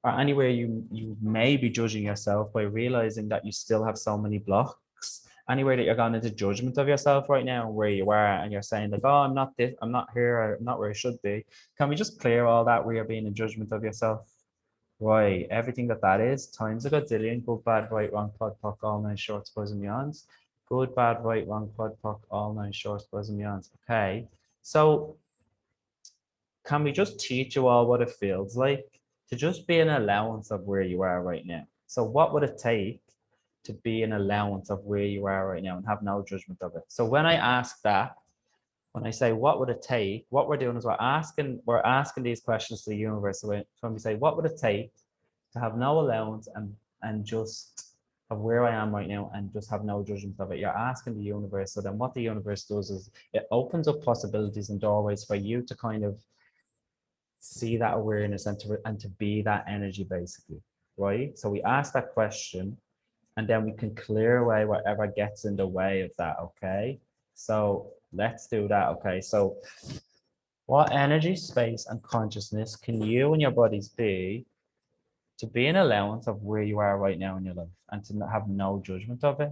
or anywhere you may be judging yourself by realizing that you still have so many blocks. Anywhere that you're going into judgment of yourself right now, where you are, and you're saying like, oh, I'm not this, I'm not here, I'm not where I should be. Can we just clear all that where you're being in judgment of yourself? Right, everything that is, times a godzillion, good, bad, right, wrong, pod, poc, all nine shorts, boys and beyonds. Good, bad, right, wrong, pod, poc, all nine shorts, boys and beyonds. Okay, so can we just teach you all what it feels like to just be an allowance of where you are right now? So what would it take to be an allowance of where you are right now and have no judgment of it? So when I ask that, when I say what would it take, what we're doing is we're asking these questions to the universe. So when we say what would it take to have no allowance and just of where I am right now and just have no judgment of it, you're asking the universe. So then what the universe does is it opens up possibilities and doorways for you to kind of see that awareness and to be that energy basically, right? So we ask that question and then we can clear away whatever gets in the way of that, okay? So let's do that, okay? So what energy, space, and consciousness can you and your bodies be to be an allowance of where you are right now in your life and to have no judgment of it?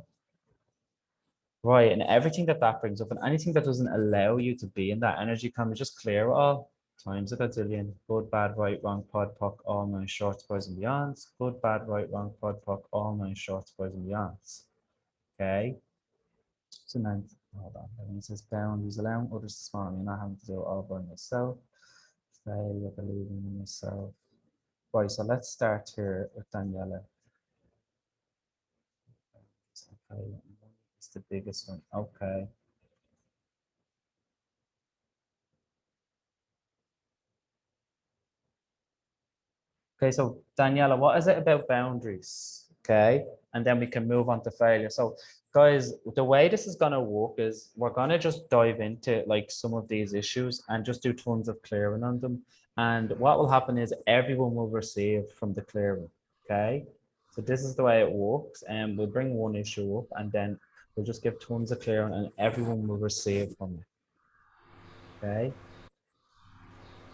Right, and everything that brings up and anything that doesn't allow you to be in that energy, can we just clear it all? Times a godzillion, good, bad, right, wrong, pod, poc, all nine shorts, boys and beyonds. Good, bad, right, wrong, pod, poc, all nine shorts, boys and beyonds. Okay. So now, hold on. It says boundaries, allowing others to smile. You're not having to do it all by yourself. Failure, believing in yourself. Right, so let's start here with Daniela. Okay, it's the biggest one. Okay. Okay, so Daniela, what is it about boundaries? Okay, and then we can move on to failure. So guys, the way this is gonna work is we're gonna just dive into like some of these issues and just do tons of clearing on them. And what will happen is everyone will receive from the clearing. Okay. So this is the way it works. And we'll bring one issue up and then we'll just give tons of clearing and everyone will receive from it. Okay.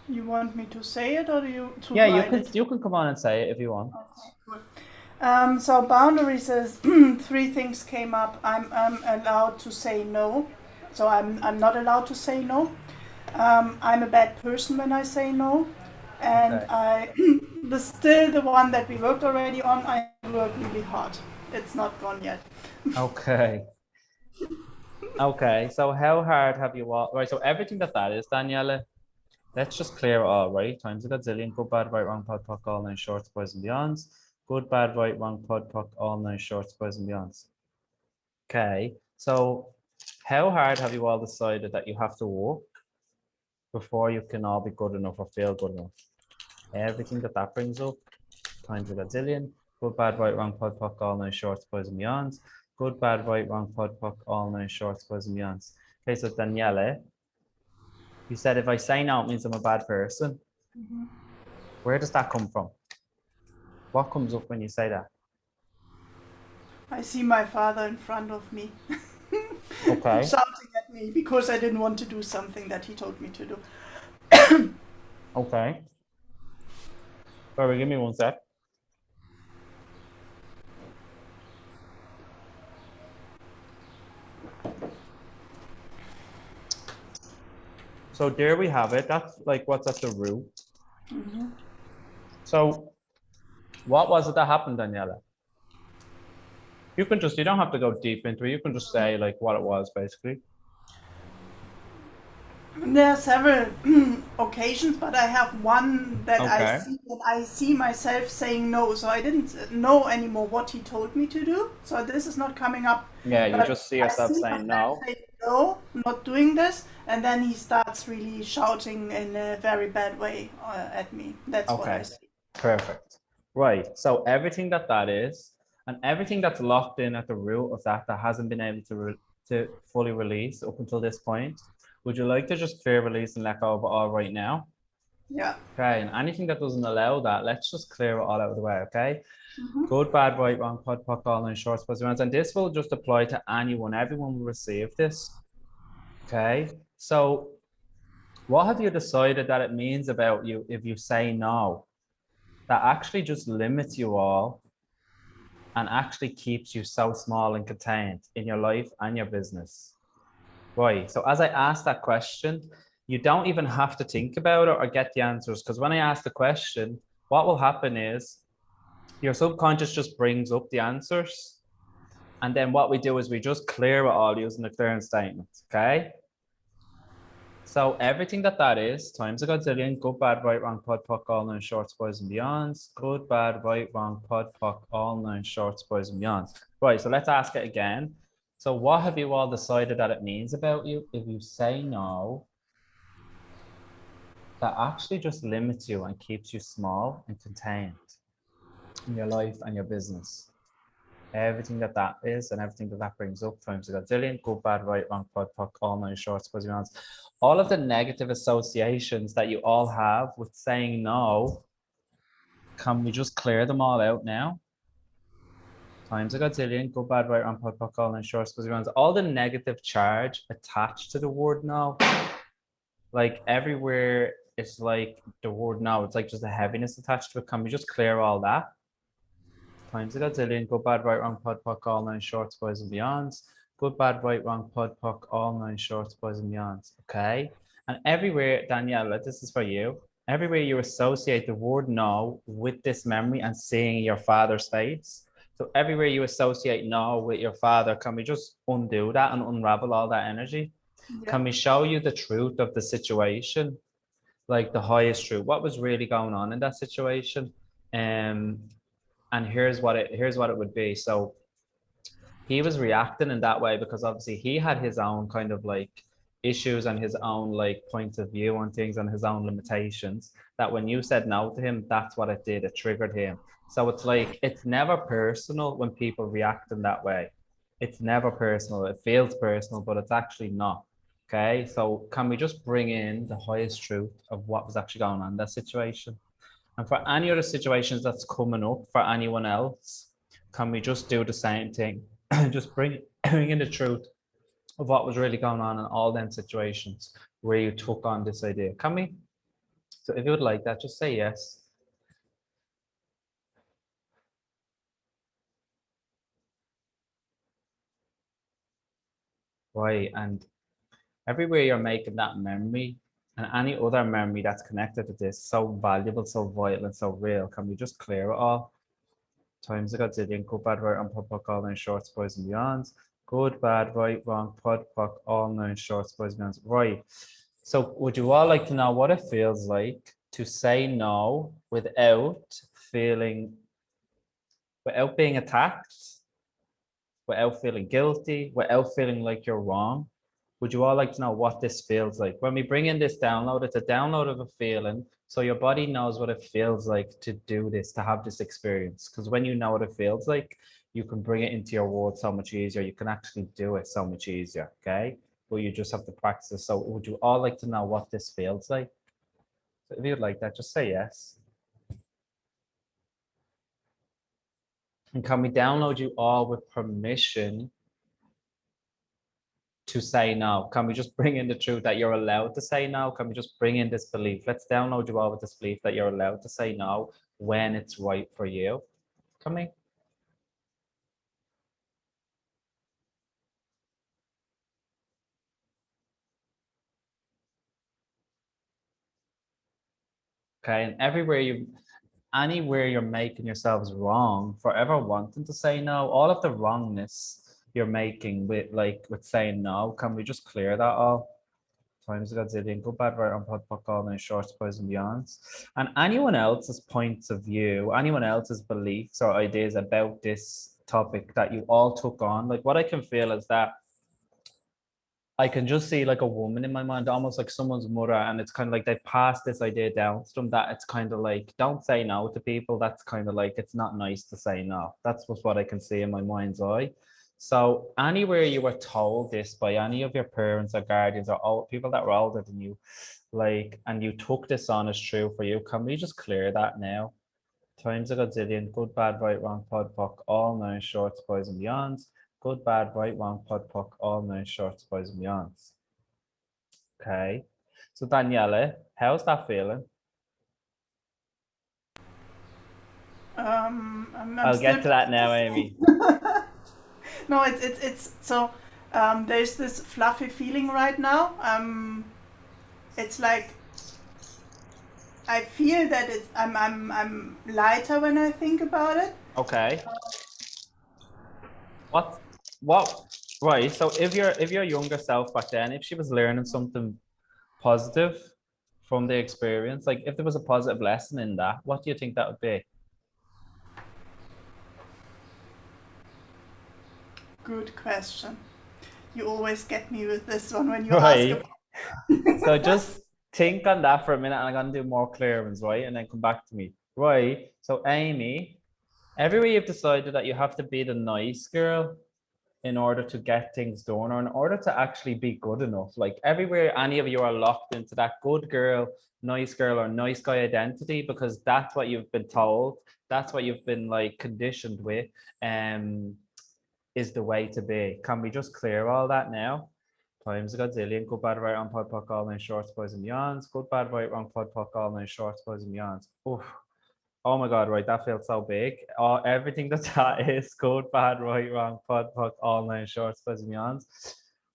You want me to say it or do you to Yeah, write it? you can come on and say it if you want. Okay, good. So boundary says three things came up. I'm allowed to say no, so I'm not allowed to say no. I'm a bad person when I say no, and Okay. still the one that we worked already on. I work really hard. It's not gone yet. Okay. Okay. So how hard have you all right? So everything that is, Daniela, let's just clear it all, right? Times a gazillion, good, bad, right, wrong, pod, poc, all nine shorts, boys and beyonds. Good, bad, right, wrong, pod, poc, all nine shorts, boys and beyonds. Okay, so how hard have you all decided that you have to work before you can all be good enough or feel good enough? Everything that brings up, times a gazillion. Good, bad, right, wrong, pod, poc, all nine shorts, boys and beyonds. Good, bad, right, wrong, pod, poc, all nine shorts, boys and beyonds. Okay, so Daniele, you said if I say no, it means I'm a bad person. Where does that come from? What comes up when you say that? I see my father in front of me, Okay. shouting at me because I didn't want to do something that he told me to do. Okay. Sorry, give me one sec. So there we have it. That's like what's at the root. So what was it that happened, Daniela? You don't have to go deep into it. You can just say like what it was basically. There are several occasions, but I have one that Okay. I see myself saying no. So I didn't know anymore what he told me to do. So this is not coming up. Yeah, you But just see I yourself see saying myself no. saying no, not doing this, and then he starts really shouting in a very bad way at me. That's what I Okay. see. Perfect. Right. So everything that is, and everything that's locked in at the root of that hasn't been able to fully release up until this point. Would you like to just clear, release, and let go of it all right now? Yeah. Okay, and anything that doesn't allow that, let's just clear it all out of the way, okay? Good, bad, right, wrong, pod, poc, all nine shorts, boys and beyonds. And this will just apply to anyone. Everyone will receive this, okay? So what have you decided that it means about you if you say no? That actually just limits you all and actually keeps you so small and contained in your life and your business. Right. So as I ask that question, you don't even have to think about it or get the answers. Because when I ask the question, what will happen is your subconscious just brings up the answers. And then what we do is we just clear it all using the clearing statement. Okay. So everything that is, times a godzillion, good, bad, right, wrong, pod, poc, all nine shorts, boys and beyonds. Good, bad, right, wrong, pod, poc, all nine shorts, boys and beyonds. Right, so let's ask it again. So what have you all decided that it means about you if you say no, that actually just limits you and keeps you small and contained in your life and your business? Everything that is and everything that brings up times a godzillion, good, bad, right, wrong, pod, poc, all nine shorts, boys and beyonds. All of the negative associations that you all have with saying no, can we just clear them all out now? Times a godzillion, good, bad, right, wrong, pod, poc, all nine shorts, boys and beyonds. All the negative charge attached to the word no, like everywhere, it's like the word no, it's like just a heaviness attached to it. Can we just clear all that? Times a godzillion, good, bad, right, wrong, pod, poc, all nine shorts, boys and beyonds. Good, bad, right, wrong, pod, poc, all nine shorts, boys and beyonds. Okay. And everywhere, Daniela, this is for you. Everywhere you associate the word no with this memory and seeing your father's face. So everywhere you associate no with your father, can we just undo that and unravel all that energy? Yeah. Can we show you the truth of the situation? Like the highest truth, what was really going on in that situation? And here's what it would be. So he was reacting in that way because obviously he had his own kind of like issues and his own like point of view on things and his own limitations, that when you said no to him, that's what it did, it triggered him. So it's like it's never personal when people react in that way. It's never personal. It feels personal, but it's actually not. Okay, so can we just bring in the highest truth of what was actually going on in that situation? And for any other situations that's coming up for anyone else, can we just do the same thing? Just bring in the truth of what was really going on in all them situations where you took on this idea. Can we? So if you would like that, just say yes. Right, and everywhere you're making that memory and any other memory that's connected to this, so valuable, so vital, and so real, can we just clear it all? Times ago, zillion, good, bad, right, on pop, all nine shorts, boys and beyonds. Good, bad, right, wrong, pod, puck, all nine shorts, boys and beyonds. Right. So would you all like to know what it feels like to say no without being attacked, without feeling guilty, without feeling like you're wrong? Would you all like to know what this feels like? When we bring in this download, it's a download of a feeling. So your body knows what it feels like to do this, to have this experience. Because when you know what it feels like, you can bring it into your world so much easier. You can actually do it so much easier. Okay. But you just have to practice it. So would you all like to know what this feels like? So if you'd like that, just say yes. And can we download you all with permission to say no? Can we just bring in the truth that you're allowed to say no? Can we just bring in this belief? Let's download you all with this belief that you're allowed to say no when it's right for you. Can we? Okay, and anywhere you're making yourselves wrong, forever wanting to say no, all of the wrongness you're making with saying no, can we just clear that all? Times ago, zillion, good, bad, right, on pod, all and shorts, boys and beyonds. And anyone else's points of view, anyone else's beliefs or ideas about this topic that you all took on, like what I can feel is that I can just see like a woman in my mind, almost like someone's mother, and it's kind of like they pass this idea down to them that it's kind of like, don't say no to people. That's kind of like, it's not nice to say no. That's what I can see in my mind's eye. So anywhere you were told this by any of your parents or guardians or people that were older than you, like, and you took this on as true for you, can we just clear that now? Times a godzillion, good, bad, right, wrong, pod, puck, all nine shorts, boys and beyonds. Good, bad, right, wrong, pod, puck, all nine shorts, boys and beyonds. Okay. So Daniele, how's that feeling? I'm I'll still get to that now, processing. Amy. No, it's so there's this fluffy feeling right now. It's like I feel that I'm lighter when I think about it. Okay. What right, so if your younger self back then, if she was learning something positive from the experience, like if there was a positive lesson in that, what do you think that would be? Good question. You always get me with this one when you ask Right. about. So just think on that for a minute, and I'm gonna do more clear ones, right? And then come back to me. Right. So Amy, everywhere you've decided that you have to be the nice girl in order to get things done or in order to actually be good enough. Like everywhere any of you are locked into that good girl, or nice guy identity because that's what you've been told, that's what you've been like conditioned with, is the way to be. Can we just clear all that now? Times a godzillion, good, bad, right, on pod, puck, all nine shorts, boys and beyonds. Good, bad, right, wrong, pod, puck, all nine shorts, boys and beyonds. Oof. Oh my God, right, that feels so big. Everything that is good, bad, right, wrong, pod, puck, all nine shorts, boys and beyonds.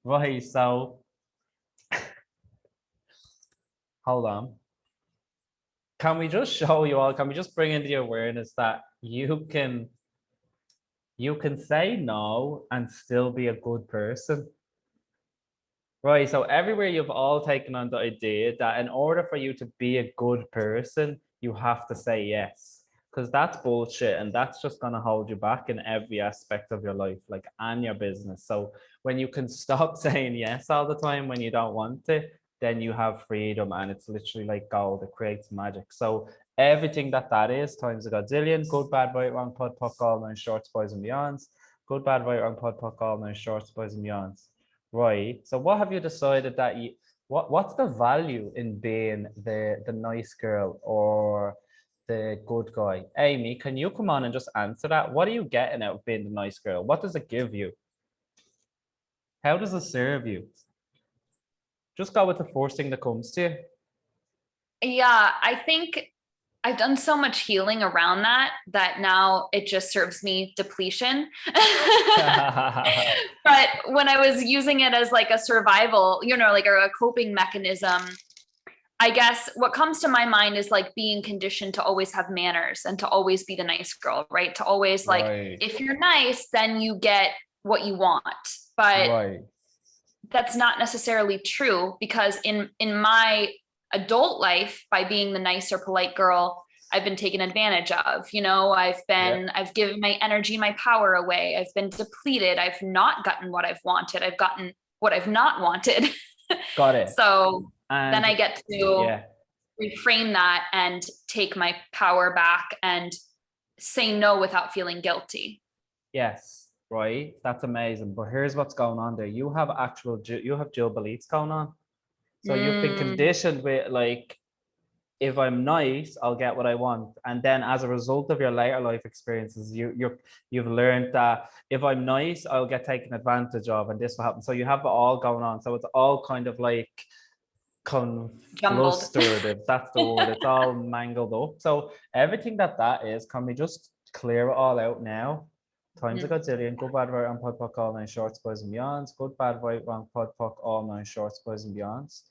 Right, so hold on. Can we just show you all, can we just bring into the awareness that you can say no and still be a good person? Right. So everywhere you've all taken on the idea that in order for you to be a good person, you have to say yes. Because that's bullshit and that's just going to hold you back in every aspect of your life, like and your business. So when you can stop saying yes all the time when you don't want to, then you have freedom and it's literally like gold. It creates magic. So everything that is times a godzillion, good, bad, right, wrong, pod, puck, all nine shorts, boys and beyonds. Good, bad, right, wrong, pod, puck, all nice, shorts, boys and beyonds. Right. So what have you decided that what's the value in being the nice girl or the good guy? Amy, can you come on and just answer that? What are you getting out of being the nice girl? What does it give you? How does it serve you? Just go with the first thing that comes to you. Yeah, I think I've done so much healing around that now it just serves me depletion. But when I was using it as like a survival, like a coping mechanism, I guess what comes to my mind is like being conditioned to always have manners and to always be the nice girl, right? To always like, Right. if you're nice, then you get what you want. But Right. that's not necessarily true, because in my adult life, by being the nice or polite girl, I've been taken advantage of. I've given my energy, my power away. I've been depleted. I've not gotten what I've wanted. I've gotten what I've not wanted. Got it. So And then I get to reframe that and take my power back and say no without feeling guilty. Yes, right. That's amazing. But here's what's going on there. You have dual beliefs going on. So you've been conditioned with like, if I'm nice, I'll get what I want. And then as a result of your later life experiences, you've learned that if I'm nice, I'll get taken advantage of and this will happen. So you have it all going on. So it's all kind of like flustered, if that's the word. It's all mangled up. So everything that is, can we just clear it all out now? Times a godzillion. Good, bad, right, wrong, pod, puck, all nine shorts, boys and beyonds. Good, bad, right, wrong, pod, puck, all nine shorts, boys and beyonds.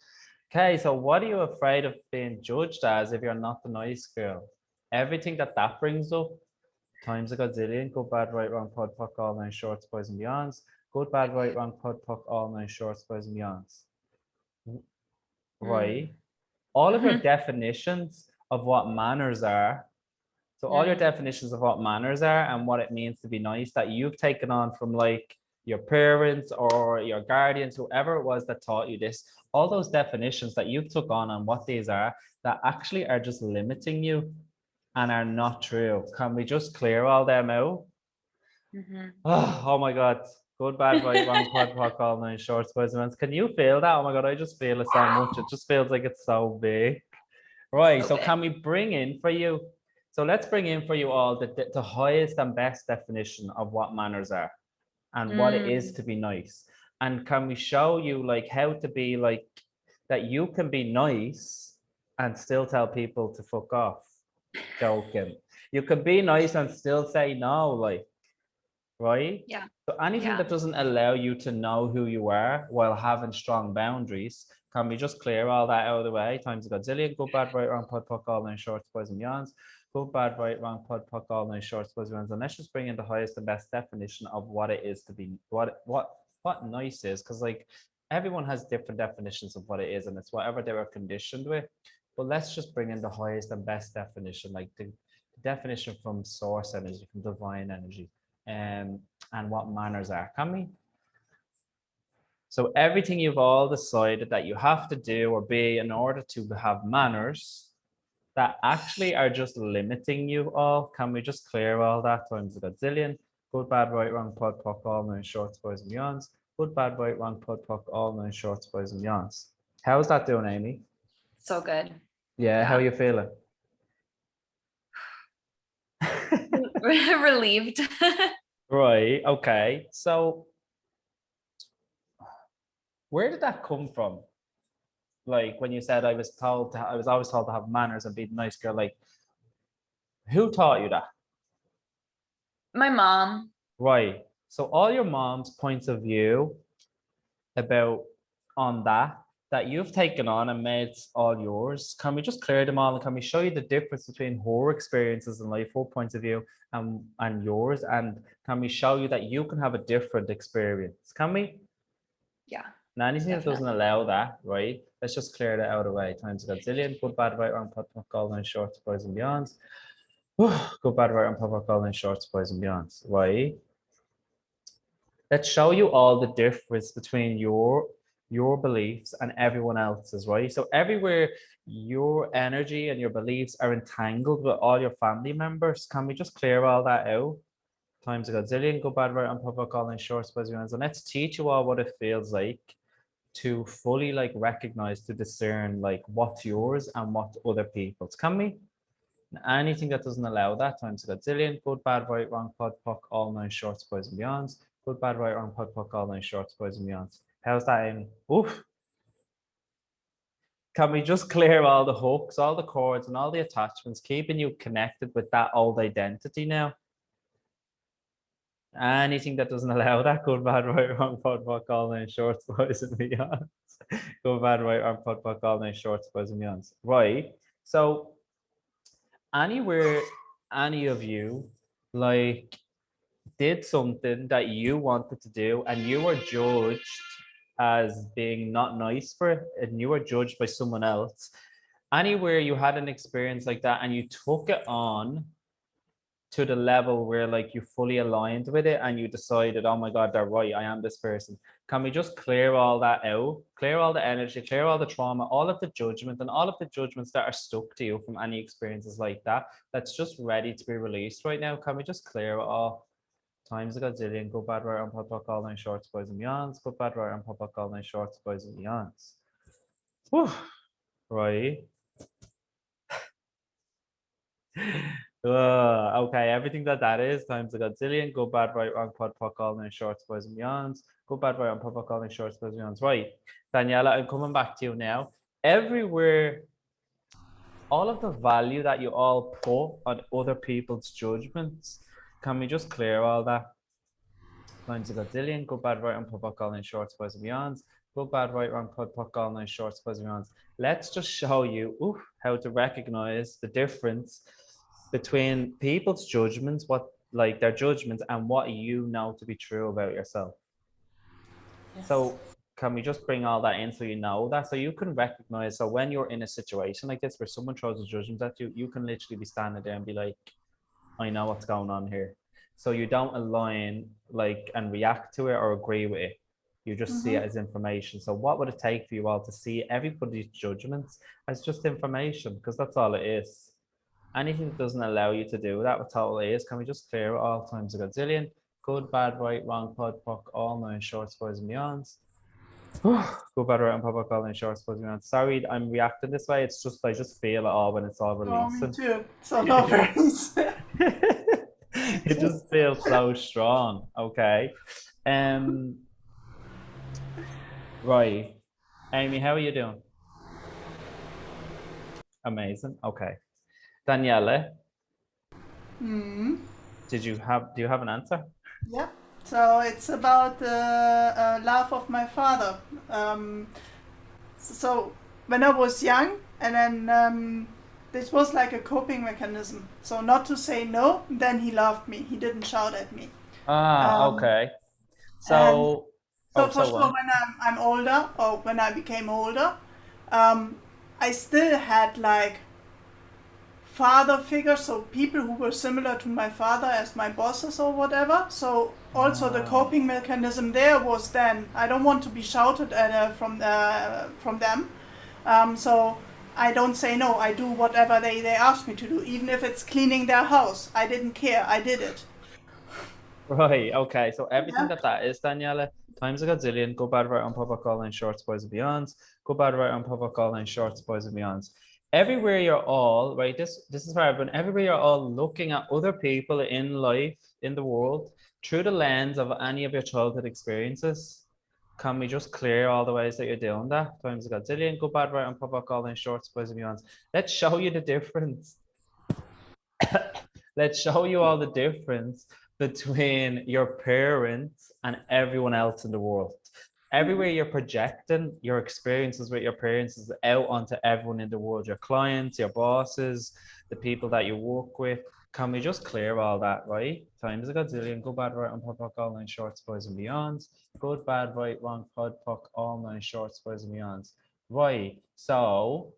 Okay, so what are you afraid of being judged as if you're not the nice girl? Everything that brings up, times a godzillion. Good, bad, right, wrong, pod, puck, all nine shorts, boys and beyonds. Good, bad, right, wrong, pod, puck, all nine shorts, boys and beyonds. Right. All of your definitions of what manners are. So all your definitions of what manners are and what it means to be nice that you've taken on from like your parents or your guardians, whoever it was that taught you this, all those definitions that you've took on and what these are that actually are just limiting you and are not true. Can we just clear all them out? Oh my God. Good, bad, right, wrong, pod, puck, all nine shorts, boys and men. Can you feel that? Oh my God, I just feel it so much. It just feels like it's so big. Right. So can we bring in for you? So let's bring in for you all the highest and best definition of what manners are and what it is to be nice. And can we show you like how to be like that you can be nice and still tell people to fuck off? Joking. You can be nice and still say no, like, right? Yeah. So anything that doesn't allow you to know who you are while having strong boundaries, can we just clear all that out of the way? Times a godzillion. Good, bad, right, wrong, pod, puck, all nine shorts, boys and beyonds. Good, bad, right, wrong, pod, puck, all nine shorts, boys and beyonds. And let's just bring in the highest and best definition of what it is to be what nice is, because like everyone has different definitions of what it is, and it's whatever they were conditioned with. But let's just bring in the highest and best definition, like the definition from source energy, from divine energy. And what manners are, can we? So everything you've all decided that you have to do or be in order to have manners that actually are just limiting you all, can we just clear all that times a godzillion? Good, bad, right, wrong, pod, puck, all nine shorts, boys and beyonds. Good, bad, right, wrong, pod, puck, all nine shorts, boys and beyonds. How's that doing, Amy? So good. Yeah, how are you feeling? Relieved. Right, okay. So where did that come from? Like when you said I was always told to have manners and be a nice girl, like who taught you that? My mom. Right. So all your mom's points of view about on that you've taken on and made all yours, can we just clear them all and can we show you the difference between her experiences in life, her points of view and yours, and can we show you that you can have a different experience? Can we? Yeah. Now anything that doesn't allow that, right? Let's just clear that out of the way. Times a godzillion. Good, bad, right, wrong, pod, puck, all nine shorts, boys and beyonds. Good, bad, right, wrong, pod, puck, all nine shorts, boys and beyonds. Right? Let's show you all the difference between your beliefs and everyone else's, right? So everywhere your energy and your beliefs are entangled with all your family members, can we just clear all that out? Times a godzillion, good, bad, right, on pop, all in shorts, boys and girls. And let's teach you all what it feels like to fully like recognize, to discern like what's yours and what's other people's. Can we? Anything that doesn't allow that, times a godzillion, good, bad, right, wrong, pod, puck, all nine shorts, boys and beyonds. Good, bad, right, wrong, pod, puck, all nine shorts, boys and beyonds. How's that, Amy? Oof. Can we just clear all the hooks, all the cords, and all the attachments, keeping you connected with that old identity now? Anything that doesn't allow that, good, bad, right, wrong, pod, puck, all nine shorts, boys and beyonds. Good, bad, right, wrong, pod, puck, all nine shorts, boys and beyonds. Right. So anywhere any of you like did something that you wanted to do and you were judged as being not nice for it and you were judged by someone else, anywhere you had an experience like that and you took it on to the level where like you fully aligned with it and you decided, oh my God, they're right, I am this person. Can we just clear all that out, clear all the energy, clear all the trauma, all of the judgment and all of the judgments that are stuck to you from any experiences like that, that's just ready to be released right now? Can we just clear it all? Times a godzillion, good, bad, right, on pop, puck, all nine shorts, boys and beyonds. Good, bad, right, on pop, puck, all nine shorts, boys and beyonds. Whew. Right. Okay, everything that is, times a godzillion, good, bad, right, wrong, pod, puck, all nine shorts, boys and beyonds. Good, bad, right, on pop, puck, all nine shorts, boys and beyonds. Right, Daniela, I'm coming back to you now. Everywhere, all of the value that you all put on other people's judgments, can we just clear all that? Times a godzillion, good, bad, right, on pop, puck, all nine shorts, boys and beyonds. Good, bad, right, wrong, pod, puck, all nine shorts, boys and beyonds. Let's just show you how to recognize the difference between people's judgments, what like their judgments, and what you know to be true about yourself. Yes. So can we just bring all that in so you know that, so you can recognize, so when you're in a situation like this where someone throws a judgment at you, you can literally be standing there and be like, I know what's going on here. So you don't align like and react to it or agree with it. You just see it as information. So what would it take for you all to see everybody's judgments as just information? Because that's all it is. Anything that doesn't allow you to do that, what totally is, can we just clear it all? Times a godzillion. Good, bad, right, wrong, pod, puck, all nine shorts, boys and beyonds. Good, bad, right, and pod, puck, all nine shorts, boys and beyonds. Sorry, I'm reacting this way. It's just I just feel it all when it's all releasing. Oh, me too. So no worries. It just feels so strong. Okay. Right. Amy, how are you doing? Amazing. Okay. Daniela, do you have an answer? Yeah. So it's about the love of my father. So when I was young, and then this was like a coping mechanism. So not to say no, then he loved me. He didn't shout at me. Okay. So for sure, when I'm older, or when I became older, I still had like father figures, so people who were similar to my father as my bosses or whatever. So also the coping mechanism there was then, I don't want to be shouted at from them. So I don't say no, I do whatever they ask me to do, even if it's cleaning their house. I didn't care, I did it. Right, okay, so everything that is, Daniela, times a godzillion, go, bad, right, on pop, puck, all nine shorts, boys and beyonds. Go, bad, right, on pop, puck, all nine shorts, boys and beyonds. Everywhere you're all, right, this is for everyone, everywhere you're all looking at other people in life, in the world, through the lens of any of your childhood experiences, can we just clear all the ways that you're doing that? Times a godzillion, go, bad, right, on pop, puck, all nine shorts, boys and beyonds. Let's show you the difference. Let's show you all the difference between your parents and everyone else in the world. Everywhere you're projecting your experiences with your parents is out onto everyone in the world, your clients, your bosses, the people that you work with. Can we just clear all that, right? Times a godzillion, good, bad, right, on pod, puck, all nine shorts, boys and beyonds. Good, bad, right, wrong, pod, puck, all nine shorts, boys and beyonds. Right, so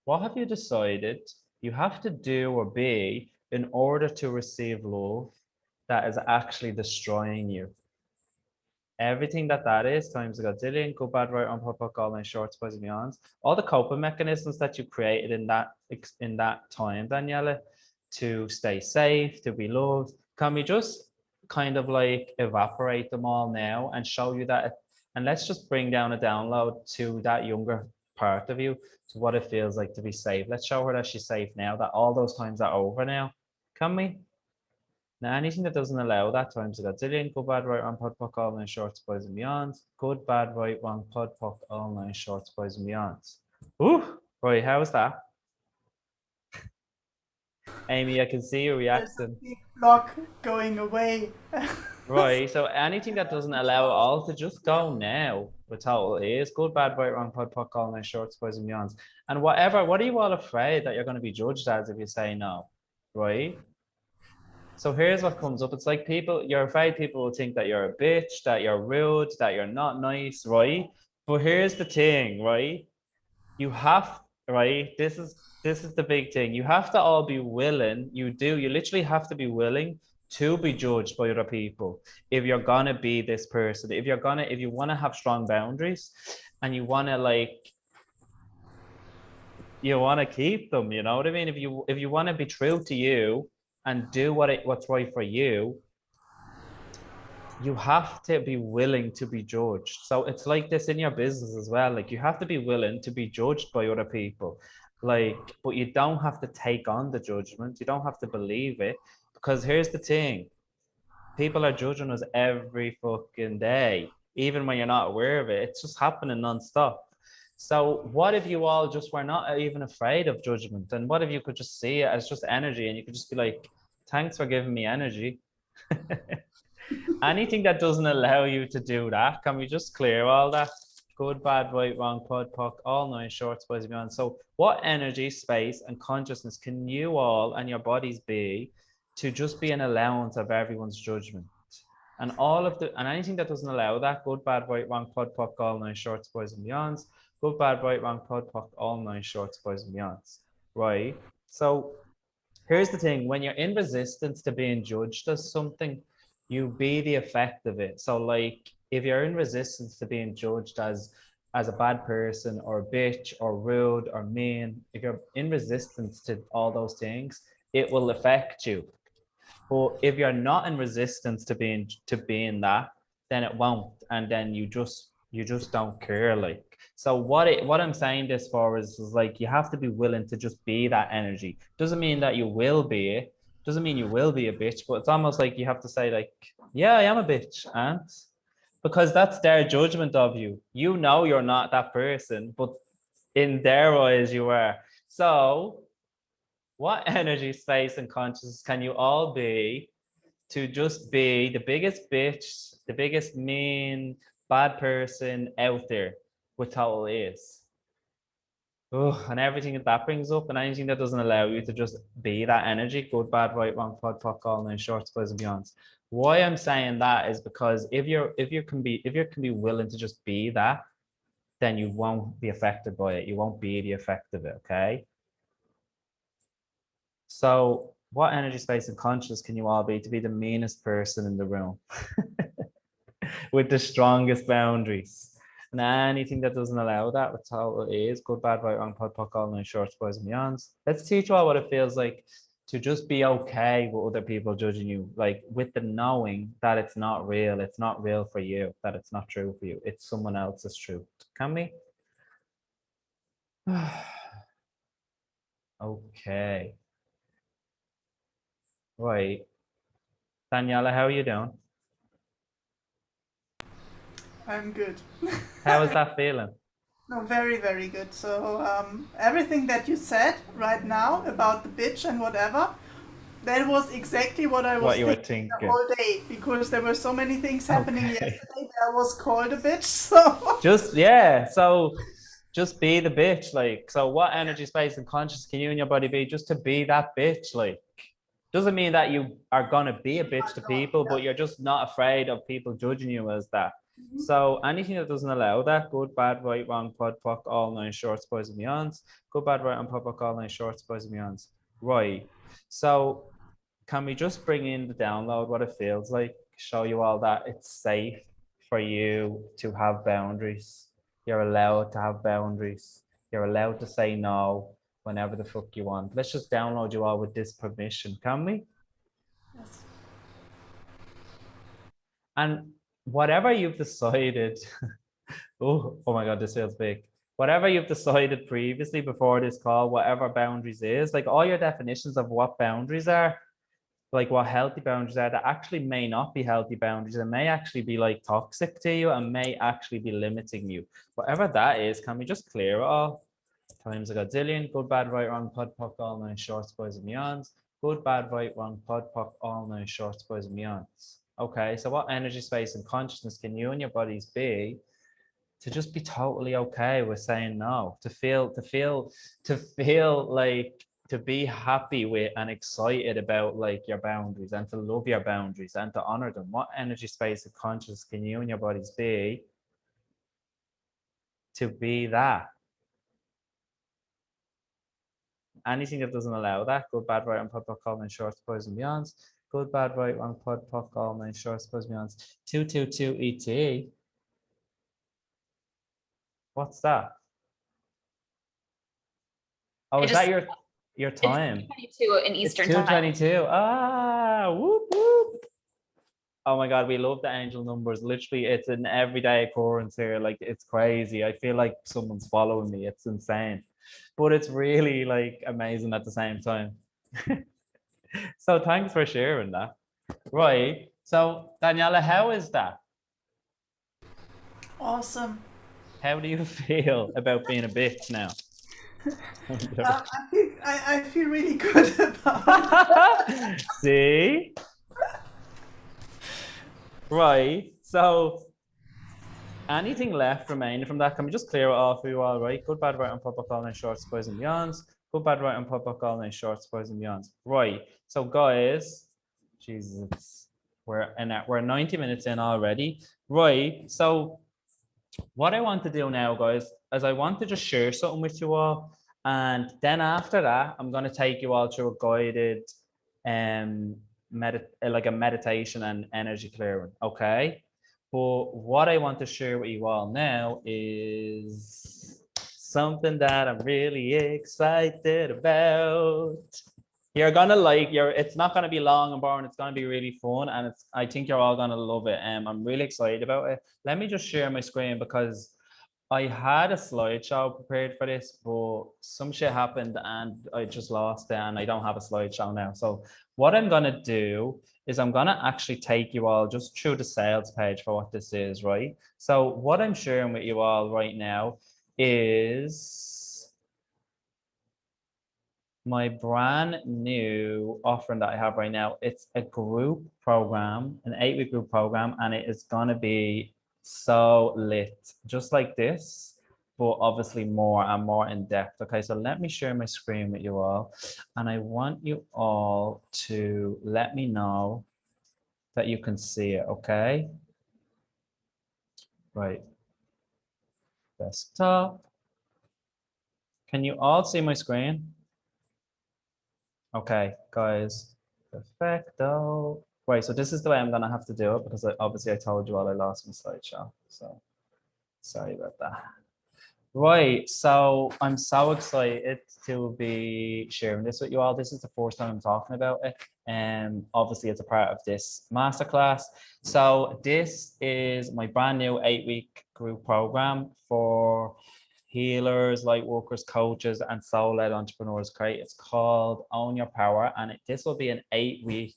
what have you decided you have to do or be in order to receive love that is actually destroying you? Everything that is, times a godzillion, good, bad, right, on pop, puck, all nine shorts, boys and beyonds. All the coping mechanisms that you created in that time, Daniela, to stay safe, to be loved, Can we just kind of like evaporate them all now and show you that? And let's just bring down a download to that younger part of you, to what it feels like to be safe. Let's show her that she's safe now, that all those times are over now. Can we? Now, anything that doesn't allow that times a gazillion, good, bad, right, wrong, pod, poc, all nine shorts, boys and beyonds. Good, bad, right, wrong, pod, poc, all nine shorts, boys and beyonds. Ooh, right, how's that? Amy, I can see you There's a reacting. big block going away. Right, so anything that doesn't allow it all to just go now with total is good, bad, right, wrong, pod, poc, all nine shorts, boys and beyonds. And whatever, what are you all afraid that you're going to be judged as if you say no, right? So here's what comes up. It's like you're afraid people will think that you're a bitch, that you're rude, that you're not nice, right? But here's the thing, right? You have, right? This is the big thing. You have to all be willing. You literally have to be willing to be judged by other people if you're gonna be this person. If you wanna have strong boundaries and you wanna keep them, you know what I mean? If you want to be true to you and do what's right for you, you have to be willing to be judged. So it's like this in your business as well. Like you have to be willing to be judged by other people. Like, but you don't have to take on the judgment. You don't have to believe it. Because here's the thing. People are judging us every fucking day, even when you're not aware of it. It's just happening nonstop. So what if you all just were not even afraid of judgment? And what if you could just see it as just energy and you could just be like, thanks for giving me energy. Anything that doesn't allow you to do that, can we just clear all that? Good, bad, right, wrong, pod, poc, all nine shorts, boys and beyond. So what energy, space, and consciousness can you all and your bodies be to just be an allowance of everyone's judgment? And anything that doesn't allow that, good, bad, right, wrong, pod, poc, all nine shorts, boys and beyonds. Good, bad, right, wrong, pod, poc, all nine shorts, boys and beyonds. Right? So here's the thing, when you're in resistance to being judged as something, you be the effect of it. So like if you're in resistance to being judged as a bad person or a bitch or rude or mean, if you're in resistance to all those things, it will affect you. But if you're not in resistance to being that, then it won't. And then you just don't care. Like, so what I'm saying this for is like you have to be willing to just be that energy. Doesn't mean that you will be it. Doesn't mean you will be a bitch, but it's almost like you have to say, like, yeah, I am a bitch, and because that's their judgment of you. You know you're not that person, but in their eyes you are. So what energy, space, and consciousness can you all be to just be the biggest bitch, the biggest mean, bad person out there with total is? Oh, and everything that brings up, and anything that doesn't allow you to just be that energy, good, bad, right, wrong, pod, poc, all nine shorts, boys and beyonds. Why I'm saying that is because if you can be willing to just be that, then you won't be affected by it. You won't be the effect of it. Okay. So, what energy, space, and consciousness can you all be to be the meanest person in the room with the strongest boundaries? And anything that doesn't allow that, with how it is good, bad, right, wrong, pod, poc, all nine shorts, boys and beyonds. Let's teach you all what it feels like to just be okay with other people judging you, like with the knowing that it's not real for you, that it's not true for you, it's someone else's truth. Can we? Okay. Right. Daniela, how are you doing? I'm good. How is that feeling? No, very, very good. So everything that you said right now about the bitch and whatever, that was exactly what I was What you were thinking the thinking. whole day, because there were so many things happening Okay. yesterday that I was called a bitch. So So just be the bitch. Like, so what energy, space, and consciousness can you and your body be just to be that bitch? Like, doesn't mean that you are gonna be a bitch to people, but you're just not afraid of people judging you as that. So anything that doesn't allow that, good, bad, right, wrong, pod, poc, all nine shorts, boys and beyonds. Good, bad, right, and pod, poc, all nine shorts, boys and beyonds. Right. So can we just bring in the download, what it feels like, show you all that it's safe for you to have boundaries. You're allowed to have boundaries. You're allowed to say no whenever the fuck you want. Let's just download you all with this permission, can we? yes. And whatever you've decided, oh my God, this feels big. Whatever you've decided previously before this call, whatever boundaries is, like all your definitions of what boundaries are, like what healthy boundaries are, that actually may not be healthy boundaries and may actually be like toxic to you and may actually be limiting you. Whatever that is, can we just clear it all? Times a godzillion, good, bad, right, wrong, pod, poc, all nine shorts, boys and beyonds. Good, bad, right, wrong, pod, poc, all nine shorts, boys and beyonds. Okay, so what energy, space, and consciousness can you and your bodies be to just be totally okay with saying no, to feel like to be happy with and excited about like your boundaries and to love your boundaries and to honor them? What energy, space, and consciousness can you and your bodies be to be that? Anything that doesn't allow that, good, bad, right, and pod, poc, all nine shorts, boys and beyonds. Good, bad, right, wrong, pod, poc, all nine shorts, boys and beyonds. 222 ET. What's that? Oh, is that your time? It's 2:22 in It's Eastern time. 222. Ah, whoop, whoop. Oh my God, we love the angel numbers. Literally, it's an everyday occurrence here. Like, it's crazy. I feel like someone's following me. It's insane. But it's really like amazing at the same time. So thanks for sharing that. Right. So Daniela, how is that? Awesome. How do you feel about being a bitch now? I feel really good about it. See? Right. So anything left remaining from that? Can we just clear it off for you all, right? Good, bad, right, and pop up all nine shorts, boys and beyonds. Good, bad, right, and pop up all nine shorts, boys and beyonds. Right. So guys, Jesus, we're 90 minutes in already. Right. So what I want to do now, guys, is I want to just share something with you all. And then after that, I'm going to take you all through a guided like a meditation and energy clearing. Okay. But what I want to share with you all now is something that I'm really excited about. You're gonna like it's not gonna be long and boring, it's gonna be really fun, and I think you're all gonna love it. I'm really excited about it. Let me just share my screen because I had a slideshow prepared for this, but some shit happened and I just lost it and I don't have a slideshow now. So what I'm gonna do is I'm gonna actually take you all just through the sales page for what this is, right? So what I'm sharing with you all right now is my brand new offering that I have right now. It's a group program, an 8-week group program, and it is going to be so lit, just like this, but obviously more and more in depth. Okay, so let me share my screen with you all, and I want you all to let me know that you can see it, okay? Right. Desktop. Can you all see my screen? Okay, guys, perfecto. Right, so this is the way I'm gonna have to do it because obviously I told you all I lost my slideshow. So sorry about that. Right, so I'm so excited to be sharing this with you all. This is the first time I'm talking about it, and obviously it's a part of this masterclass. So this is my brand new 8-week group program for healers, light workers, coaches, and soul-led entrepreneurs. Great. It's called Own Your Power, and this will be an 8-week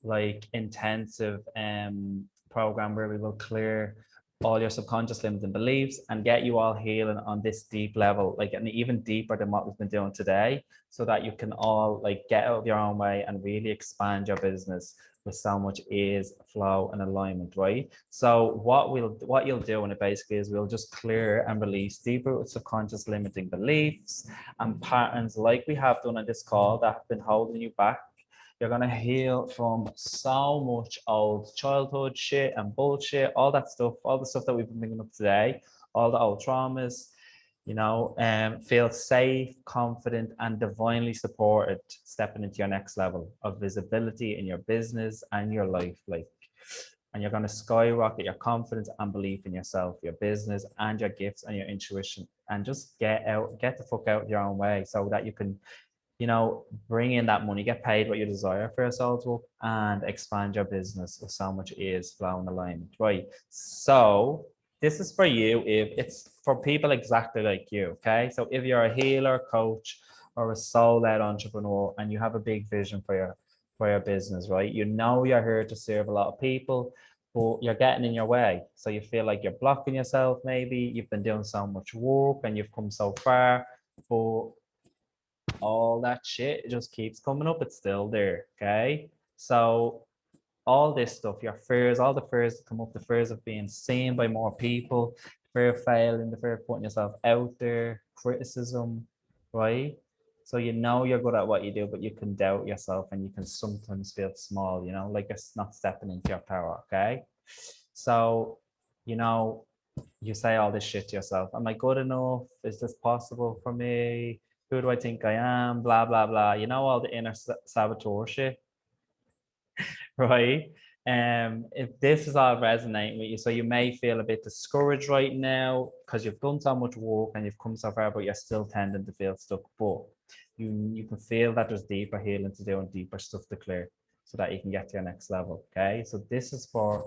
like intensive program where we will clear all your subconscious limiting beliefs and get you all healing on this deep level, like and even deeper than what we've been doing today, so that you can all like get out of your own way and really expand your business with so much ease, flow, and alignment, right? So what you'll do in it basically is we'll just clear and release deeper subconscious limiting beliefs and patterns like we have done on this call that have been holding you back. You're gonna heal from so much old childhood shit and bullshit, all that stuff, all the stuff that we've been bringing up today, all the old traumas, feel safe, confident, and divinely supported stepping into your next level of visibility in your business and your life. And you're going to skyrocket your confidence and belief in yourself, your business, and your gifts and your intuition, and just get the fuck out your own way so that you can you know, bring in that money, get paid what you desire for your soul's work, and expand your business with so much ease, flow, and alignment, right? So this is for you if it's for people exactly like you, okay? So if you're a healer, coach, or a soul-led entrepreneur, and you have a big vision for your business, right? You know you're here to serve a lot of people, but you're getting in your way. So you feel like you're blocking yourself, maybe you've been doing so much work and you've come so far, but all that shit just keeps coming up. It's still there. Okay. So all this stuff, your fears, all the fears that come up, the fears of being seen by more people, fear of failing, the fear of putting yourself out there, criticism, right? So you know you're good at what you do, but you can doubt yourself and you can sometimes feel small, you know, like it's not stepping into your power. Okay. So, you know, you say all this shit to yourself. Am I good enough? Is this possible for me? Who do I think I am? Blah, blah, blah. You know, all the inner saboteur shit, right? If this is all resonating with you, so you may feel a bit discouraged right now because you've done so much work and you've come so far, but you're still tending to feel stuck. But you can feel that there's deeper healing to do and deeper stuff to clear so that you can get to your next level. Okay. So this is for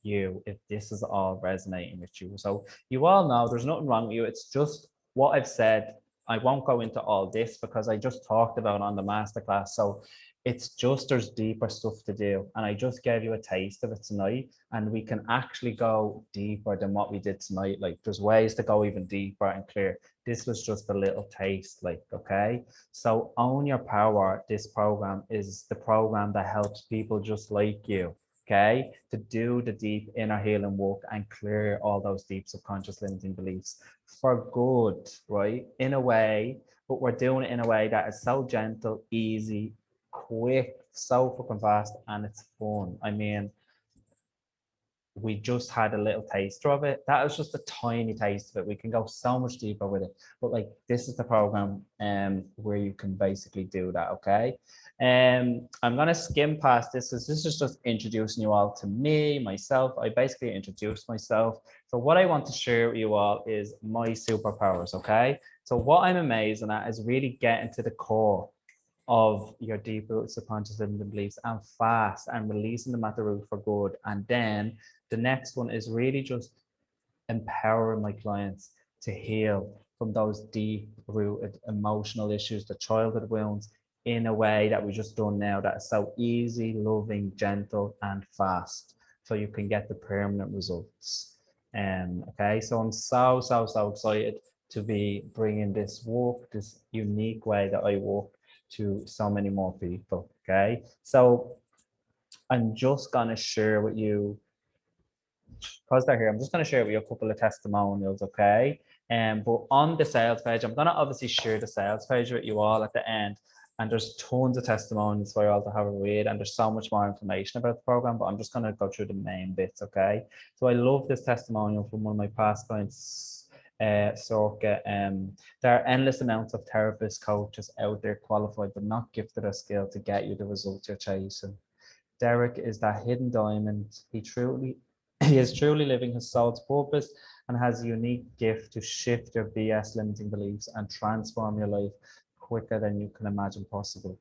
you if this is all resonating with you. So you all know there's nothing wrong with you. It's just what I've said. I won't go into all this because I just talked about on the masterclass. So it's just there's deeper stuff to do. And I just gave you a taste of it tonight. And we can actually go deeper than what we did tonight. Like there's ways to go even deeper and clear. This was just a little taste, like, okay. So Own Your Power, this program is the program that helps people just like you, okay, to do the deep inner healing work and clear all those deep subconscious limiting beliefs for good, right? In a way, but we're doing it in a way that is so gentle, easy, quick, so fucking fast, and it's fun. I mean, we just had a little taster of it. That was just a tiny taste of it. We can go so much deeper with it. But like this is the program where you can basically do that, okay? I'm gonna skim past this. This is just introducing you all to me, myself. I basically introduced myself. So what I want to share with you all is my superpowers, okay? So what I'm amazing at is really getting to the core of your deep rooted subconscious limiting beliefs and fast and releasing them at the root for good. And then the next one is really just empowering my clients to heal from those deep rooted emotional issues, the childhood wounds, in a way that we just done now that is so easy, loving, gentle, and fast. So you can get the permanent results. Okay, so I'm so excited to be bringing this work, this unique way that I work to so many more people. Okay, so I'm just gonna share with you, because they're here, I'm just gonna share with you a couple of testimonials, okay? But on the sales page, I'm gonna obviously share the sales page with you all at the end. And there's tons of testimonials for you all to have a read, and there's so much more information about the program, but I'm just gonna go through the main bits, okay? So I love this testimonial from one of my past clients, Sorka. There are endless amounts of therapists, coaches out there qualified but not gifted a skill to get you the results you're chasing. Derek is that hidden diamond. He is truly living his soul's purpose and has a unique gift to shift your BS limiting beliefs and transform your life quicker than you can imagine possible.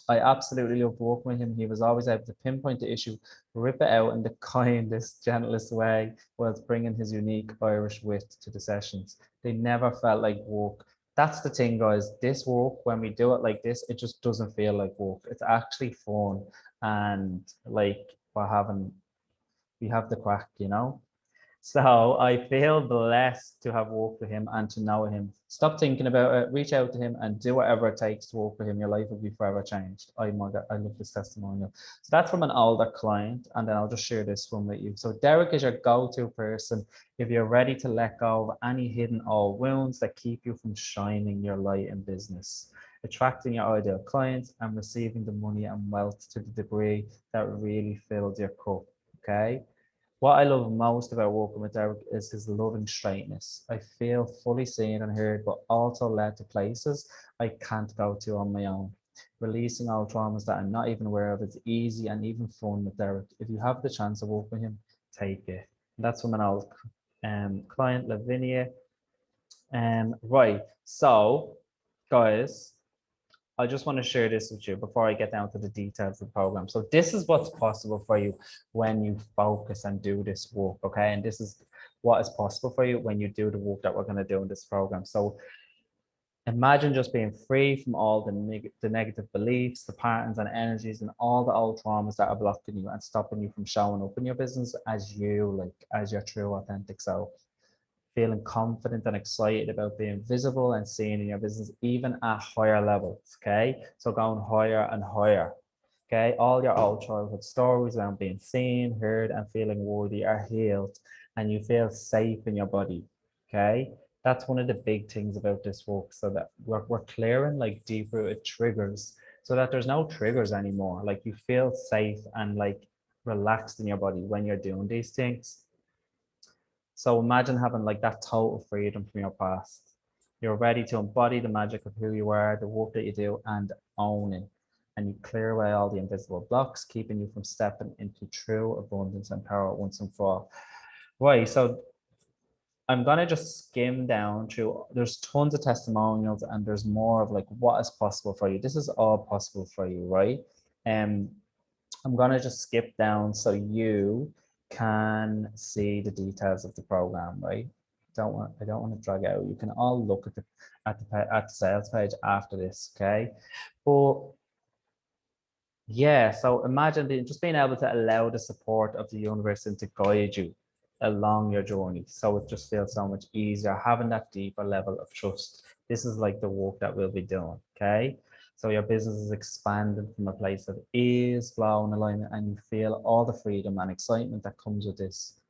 I absolutely love working with him. He was always able to pinpoint the issue, rip it out in the kindest, gentlest way, whilst bringing his unique Irish wit to the sessions. They never felt like work. That's the thing, guys. This work, when we do it like this, it just doesn't feel like work. It's actually fun, and like we have the crack, you know. So I feel blessed to have worked with him and to know him. Stop thinking about it, reach out to him and do whatever it takes to work with him. Your life will be forever changed. I love this testimonial. So that's from an older client, and then I'll just share this one with you. So Derek is your go-to person if you're ready to let go of any hidden old wounds that keep you from shining your light in business, attracting your ideal clients and receiving the money and wealth to the degree that really fills your cup. Okay. What I love most about working with Derek is his loving straightness. I feel fully seen and heard, but also led to places I can't go to on my own. Releasing all traumas that I'm not even aware of. It's easy and even fun with Derek. If you have the chance to work with him, take it. That's from an old client, Lavinia. Right. So, guys, I just want to share this with you before I get down to the details of the program. So this is what's possible for you when you focus and do this work, okay? And this is what is possible for you when you do the work that we're going to do in this program. So imagine just being free from all the negative beliefs, the patterns and energies and all the old traumas that are blocking you and stopping you from showing up in your business as you, like as your true authentic self. Feeling confident and excited about being visible and seen in your business, even at higher levels. Okay. So going higher and higher. Okay. All your old childhood stories around being seen, heard, and feeling worthy are healed, and you feel safe in your body. Okay. That's one of the big things about this work. So that we're clearing like deep rooted triggers so that there's no triggers anymore. Like you feel safe and like relaxed in your body when you're doing these things. So imagine having like that total freedom from your past. You're ready to embody the magic of who you are, the work that you do, and own it. And you clear away all the invisible blocks, keeping you from stepping into true abundance and power once and for all. Right. So I'm gonna just skim down through. There's tons of testimonials, and there's more of like what is possible for you. This is all possible for you, right? I'm gonna just skip down so you can see the details of the program, right? I don't want to drag out. You can all look at the sales page after this, okay? But yeah, so imagine just being able to allow the support of the universe and to guide you along your journey. So it just feels so much easier having that deeper level of trust. This is like the work that we'll be doing, okay? So your business is expanding from a place of ease, flow, and alignment, and you feel all the freedom and excitement that comes with this.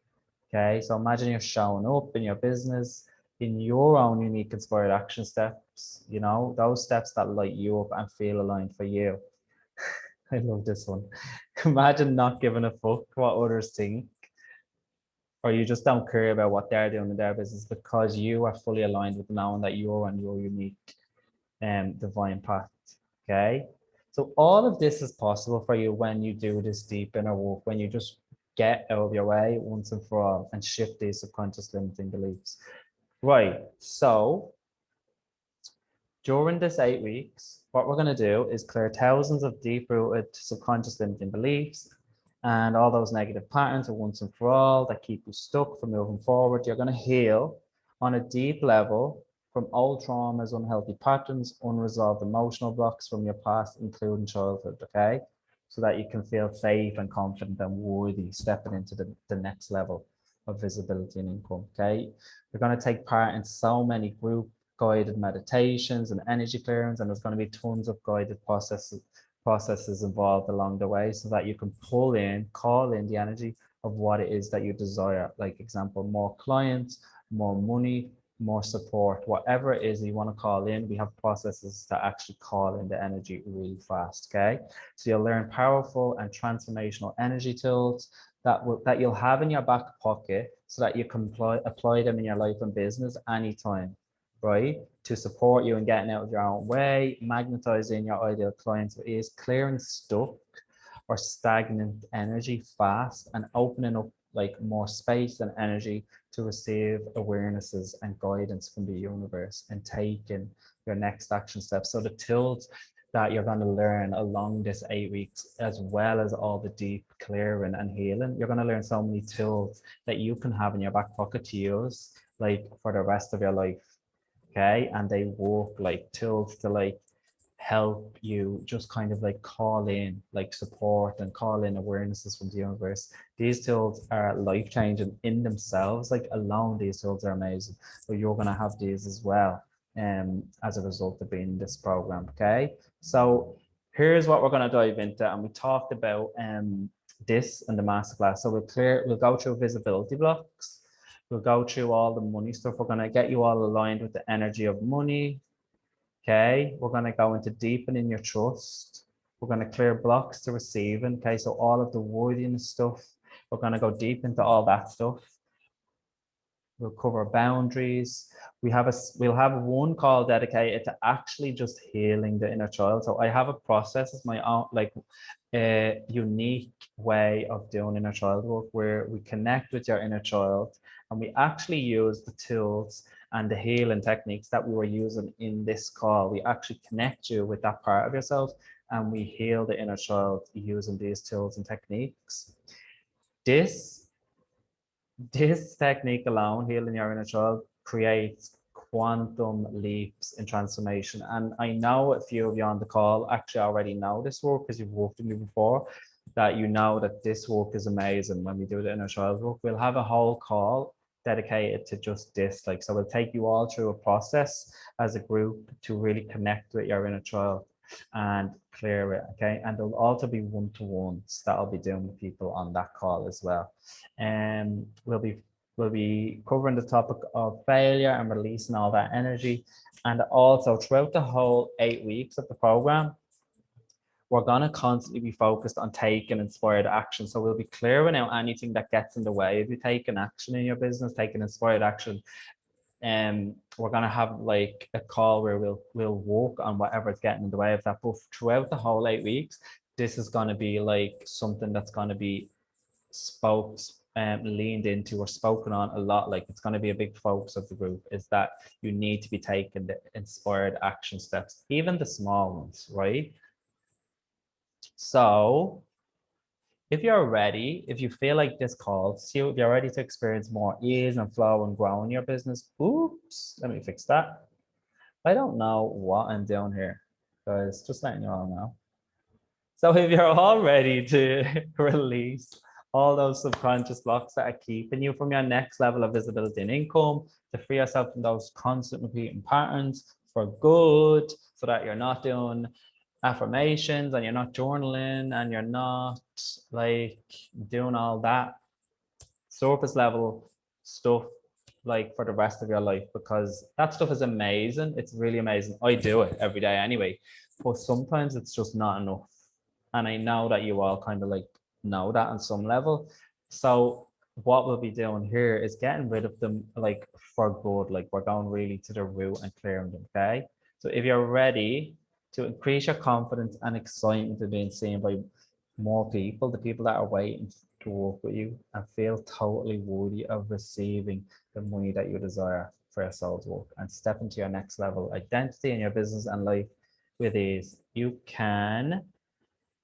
Okay, so imagine you're showing up in your business in your own unique inspired action steps, you know, those steps that light you up and feel aligned for you. I love this one. Imagine not giving a fuck what others think, or you just don't care about what they're doing in their business because you are fully aligned with knowing that you're on your unique divine path. Okay. So all of this is possible for you when you do this deep inner work, when you just get out of your way once and for all and shift these subconscious limiting beliefs. Right. So during this 8 weeks, what we're going to do is clear thousands of deep-rooted subconscious limiting beliefs and all those negative patterns once and for all that keep you stuck from moving forward. You're going to heal on a deep level from old traumas, unhealthy patterns, unresolved emotional blocks from your past, including childhood, okay? So that you can feel safe and confident and worthy stepping into the next level of visibility and income, okay? You're going to take part in so many group guided meditations and energy clearings, and there's going to be tons of guided processes involved along the way so that you can call in the energy of what it is that you desire. Like example, more clients, more money, more support, whatever it is you want to call in, we have processes to actually call in the energy really fast, okay? So you'll learn powerful and transformational energy tools that you'll have in your back pocket so that you can apply them in your life and business anytime, right? To support you in getting out of your own way, magnetizing your ideal clients with ease, clearing stuck or stagnant energy fast, and opening up like more space and energy to receive awarenesses and guidance from the universe and taking your next action steps. So the tools that you're going to learn along this 8 weeks, as well as all the deep clearing and healing, you're going to learn so many tools that you can have in your back pocket to use like for the rest of your life. Okay, and they work like tools to like help you just kind of like call in like support and call in awarenesses from the universe. These tools are life changing in themselves, like alone these tools are amazing, but you're going to have these as well as a result of being in this program. Okay, so here's what we're going to dive into, and we talked about this in the masterclass. So we'll go through visibility blocks. We'll go through all the money stuff. We're going to get you all aligned with the energy of money. Okay, we're going to go into deepening your trust. We're going to clear blocks to receiving. Okay, so all of the worthiness stuff, we're going to go deep into all that stuff. We'll cover boundaries. We'll have one call dedicated to actually just healing the inner child. So I have a process, it's my own, like a unique way of doing inner child work where we connect with your inner child and we actually use the tools and the healing techniques that we were using in this call. We actually connect you with that part of yourself and we heal the inner child using these tools and techniques. This technique alone, healing your inner child, creates quantum leaps in transformation. And I know a few of you on the call actually already know this work because you've worked with me before, that you know that this work is amazing. When we do the inner child work, we'll have a whole call dedicated to just this. Like, so we'll take you all through a process as a group to really connect with your inner child and clear it. Okay. And there'll also be one-to-ones that I'll be doing with people on that call as well. And we'll be covering the topic of failure and releasing all that energy. And also throughout the whole 8 weeks of the program, we're going to constantly be focused on taking inspired action. So we'll be clearing out anything that gets in the way of you taking action in your business, taking inspired action. And we're going to have like a call where we'll work on whatever is getting in the way of that. But throughout the whole 8 weeks, this is going to be like something that's going to be leaned into or spoken on a lot. Like, it's going to be a big focus of the group, is that you need to be taking the inspired action steps, even the small ones, right? So if you're ready, if you feel like this call, see if you're ready to experience more ease and flow and grow in your business. Oops, let me fix that. I don't know what I'm doing here, guys, just letting you all know. So if you're all ready to release all those subconscious blocks that are keeping you from your next level of visibility and income, to free yourself from those constant repeating patterns for good, so that you're not doing affirmations and you're not journaling and you're not like doing all that surface level stuff like for the rest of your life, because that stuff is amazing. It's really amazing. I do it every day anyway, but sometimes it's just not enough. And I know that you all kind of like know that on some level. So what we'll be doing here is getting rid of them like for good. Like, we're going really to the root and clearing them. Okay. So if you're ready to increase your confidence and excitement of being seen by more people, the people that are waiting to work with you, and feel totally worthy of receiving the money that you desire for your soul's work, and step into your next level identity in your business and life with ease, you can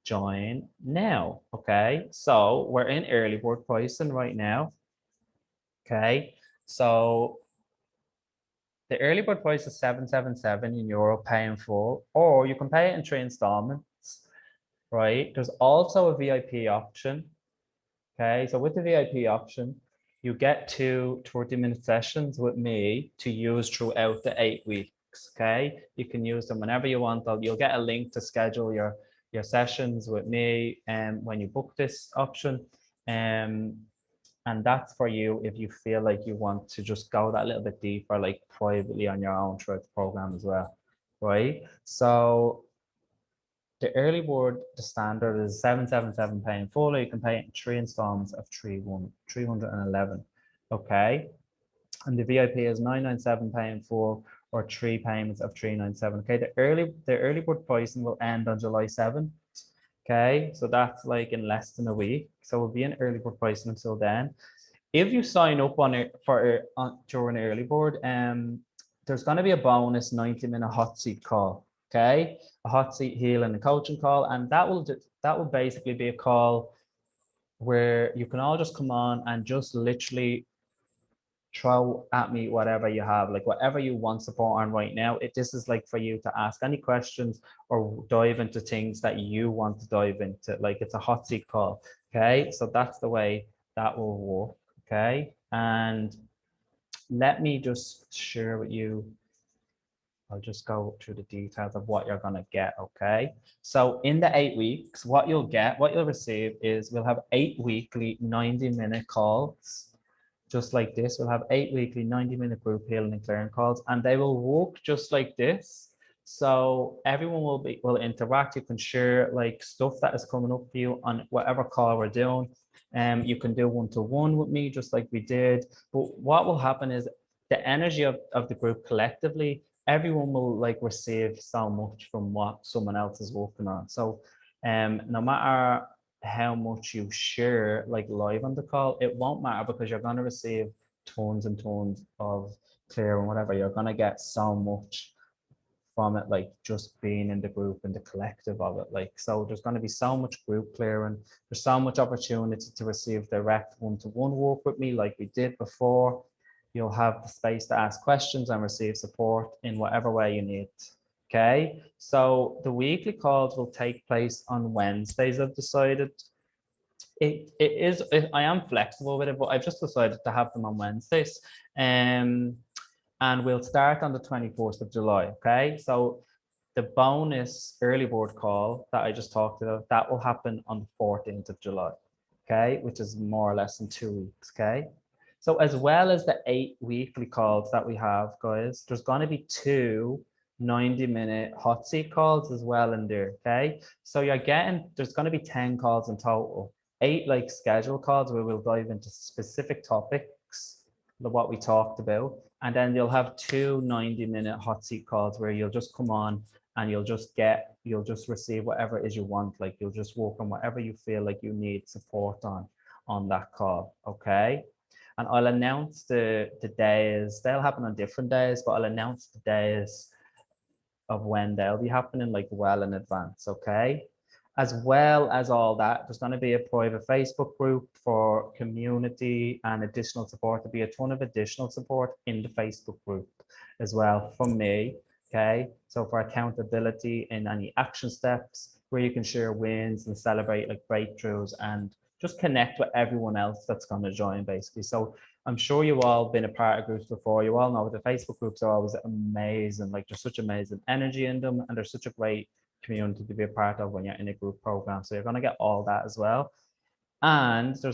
join now. Okay, so we're in early bird pricing right now. Okay, so the early bird price is 777 euro pay in full, or you can pay it in 3 installments, right? There's also a VIP option. Okay, so with the VIP option, you get 2 30-minute sessions with me to use throughout the 8 weeks. Okay, you can use them whenever you want. You'll get a link to schedule your sessions with me when you book this option. And that's for you if you feel like you want to just go that little bit deeper, like privately on your own throughout the program as well, right? So the early bird, the standard is 777 paying full. You can pay it in 3 installments of 311. Okay. And the VIP is 997 paying full, or 3 payments of 397. Okay. The early bird pricing will end on July 7th. Okay. So that's like in less than a week. So we'll be in early bird pricing until then. If you sign up on it during early bird, there's going to be a bonus 90-minute hot seat call. Okay, a hot seat healing and coaching call, and that will basically be a call where you can all just come on and just literally throw at me whatever you have, like whatever you want support on right now. This is like for you to ask any questions or dive into things that you want to dive into. Like, it's a hot seat call. Okay, so that's the way that will work. Okay, and let me just share with you. I'll just go through the details of what you're going to get. Okay, so in the 8 weeks, what you'll receive is, we'll have 8 weekly 90-minute calls. Just like this, we'll have 8 weekly 90-minute group healing and clearing calls, and they will work just like this. So everyone will interact. You can share like stuff that is coming up for you on whatever call we're doing. You can do one-to-one with me, just like we did. But what will happen is, the energy of the group collectively, everyone will like receive so much from what someone else is working on. So No matter how much you share like live on the call, it won't matter because you're going to receive tons and tons of clear and whatever. You're going to get so much from it, like just being in the group and the collective of it. Like, so there's going to be so much group clearing. There's so much opportunity to receive direct one-to-one work with me like we did before. You'll have the space to ask questions and receive support in whatever way you need. Okay, so the weekly calls will take place on Wednesdays, I've decided. I am flexible with it, but I've just decided to have them on Wednesdays. And we'll start on the 24th of July, okay? So the bonus early board call that I just talked about, that will happen on the 14th of July, okay? Which is more or less in 2 weeks, okay? So as well as the 8 weekly calls that we have, guys, there's gonna be 2 90-minute hot seat calls as well in there, okay? So there's gonna be 10 calls in total, 8 like scheduled calls where we'll dive into specific topics, what we talked about, and then you'll have 2 90-minute hot seat calls where you'll just come on and you'll just receive whatever it is you want. Like you'll just work on whatever you feel like you need support on that call, okay? And I'll announce the days. They'll happen on different days, but I'll announce the days of when they'll be happening like well in advance, okay? As well as all that, there's going to be a private Facebook group for community and additional support. There'll be a ton of additional support in the Facebook group as well from me, okay? So for accountability in any action steps where you can share wins and celebrate like breakthroughs and just connect with everyone else that's going to join basically. So I'm sure you all been a part of groups before. You all know the Facebook groups are always amazing. Like there's such amazing energy in them and there's such a great community to be a part of when you're in a group program. So you're going to get all that as well. And you're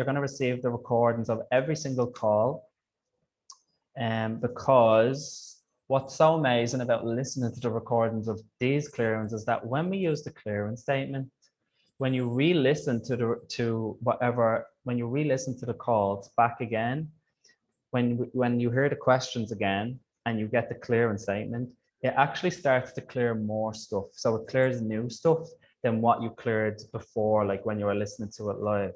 going to receive the recordings of every single call. Because what's so amazing about listening to the recordings of these clearings is that when we use the clearance statement, when you re-listen to the calls back again, when you hear the questions again and you get the clearance statement, it actually starts to clear more stuff. So it clears new stuff than what you cleared before, like when you were listening to it live.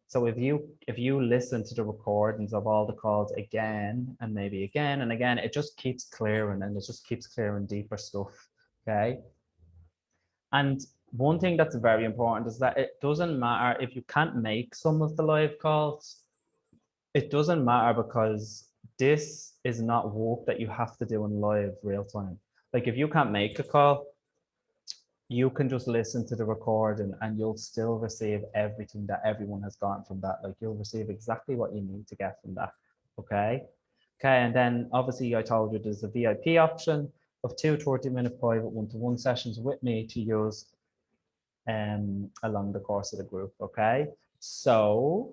So if you listen to the recordings of all the calls again and maybe again and again, it just keeps clearing and it just keeps clearing deeper stuff, okay? And one thing that's very important is that it doesn't matter if you can't make some of the live calls. It doesn't matter because this is not work that you have to do in live real time. Like if you can't make a call, you can just listen to the recording and you'll still receive everything that everyone has gotten from that. Like you'll receive exactly what you need to get from that, okay? Okay, and then obviously I told you there's a VIP option of 2 30-minute private one-to-one sessions with me to use along the course of the group, okay? So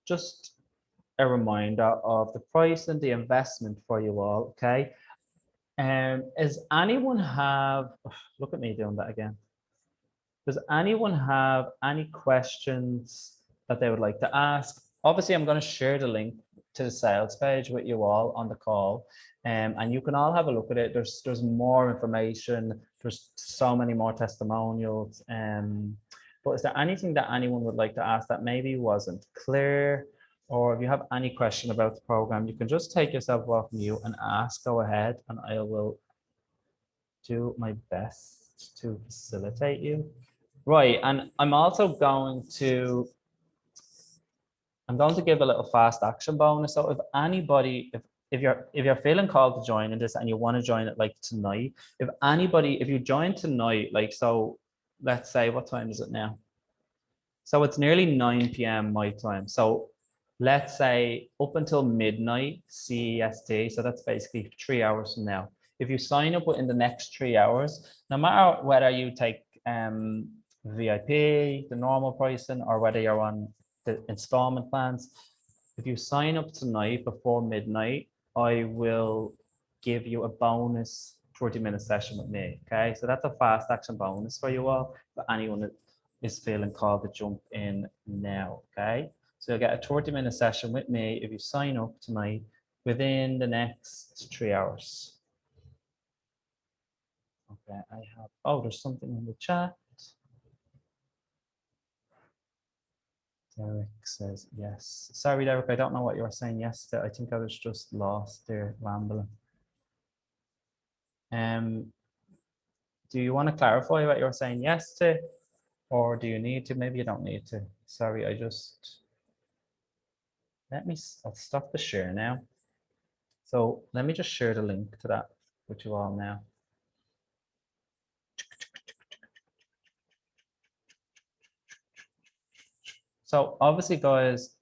just a reminder of the price and the investment for you all, okay? Does anyone have, look at me doing that again. Does anyone have any questions that they would like to ask? Obviously, I'm going to share the link to the sales page with you all on the call, and you can all have a look at it. There's more information. There's so many more testimonials. But is there anything that anyone would like to ask that maybe wasn't clear? Or if you have any question about the program, you can just take yourself off mute and ask. Go ahead, and I will do my best to facilitate you. Right, and I'm going to give a little fast action bonus. So if anybody, if you're feeling called to join in this and you want to join it like tonight, if you join tonight, like, so let's say, what time is it now? So it's nearly 9 p.m. my time. So let's say up until midnight CEST. So that's basically 3 hours from now. If you sign up within the next 3 hours, no matter whether you take VIP, the normal pricing, or whether you're on the installment plans, if you sign up tonight before midnight, I will give you a bonus 30-minute session with me. Okay, so that's a fast action bonus for you all, for anyone that is feeling called to jump in now. Okay, so you'll get a 30-minute session with me if you sign up tonight within the next 3 hours. Okay, there's something in the chat. Derek says yes. Sorry, Derek, I don't know what you were saying yesterday. I think I was just lost there, rambling. Do you want to clarify what you were saying yesterday, or do you need to? Maybe you don't need to. Sorry, I'll stop the share now. So let me just share the link to that with you all now. So obviously, guys,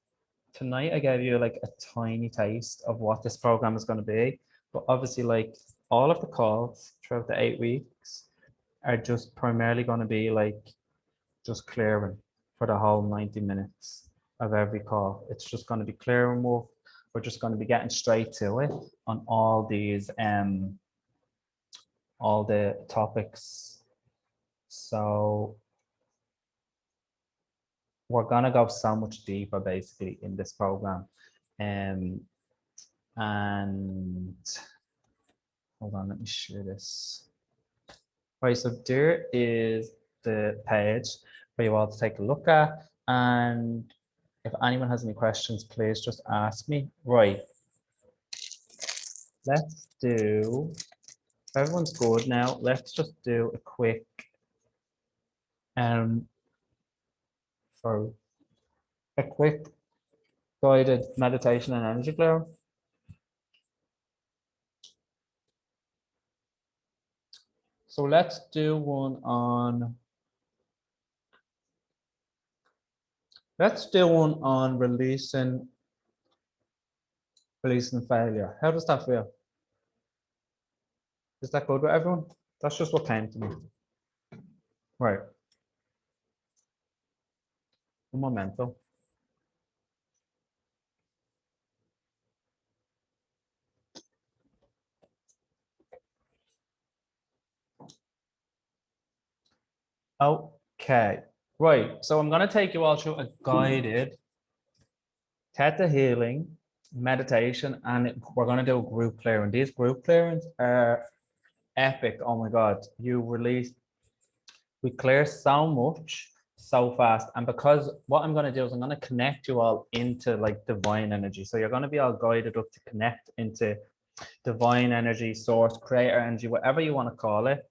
tonight I gave you like a tiny taste of what this program is going to be, but obviously, like all of the calls throughout the 8 weeks are just primarily going to be like just clearing for the whole 90 minutes of every call. It's just going to be clearing work. We're just going to be getting straight to it on all these all the topics. So we're gonna go so much deeper basically in this program. And hold on, let me share this. Right, so there is the page for you all to take a look at. And if anyone has any questions, please just ask me. Right, let's do, if everyone's good now, let's just do a quick for a quick guided meditation and energy clear. So let's do one on releasing failure. How does that feel? Is that good with everyone? That's just what came to me. Right. Un momento. Okay. Right. So I'm going to take you all through a guided theta healing meditation, and we're going to do a group clearing. These group clearings are epic. Oh my God. We clear so much so fast. And because what I'm going to do is I'm going to connect you all into like divine energy. So you're going to be all guided up to connect into divine energy, source, creator energy, whatever you want to call it.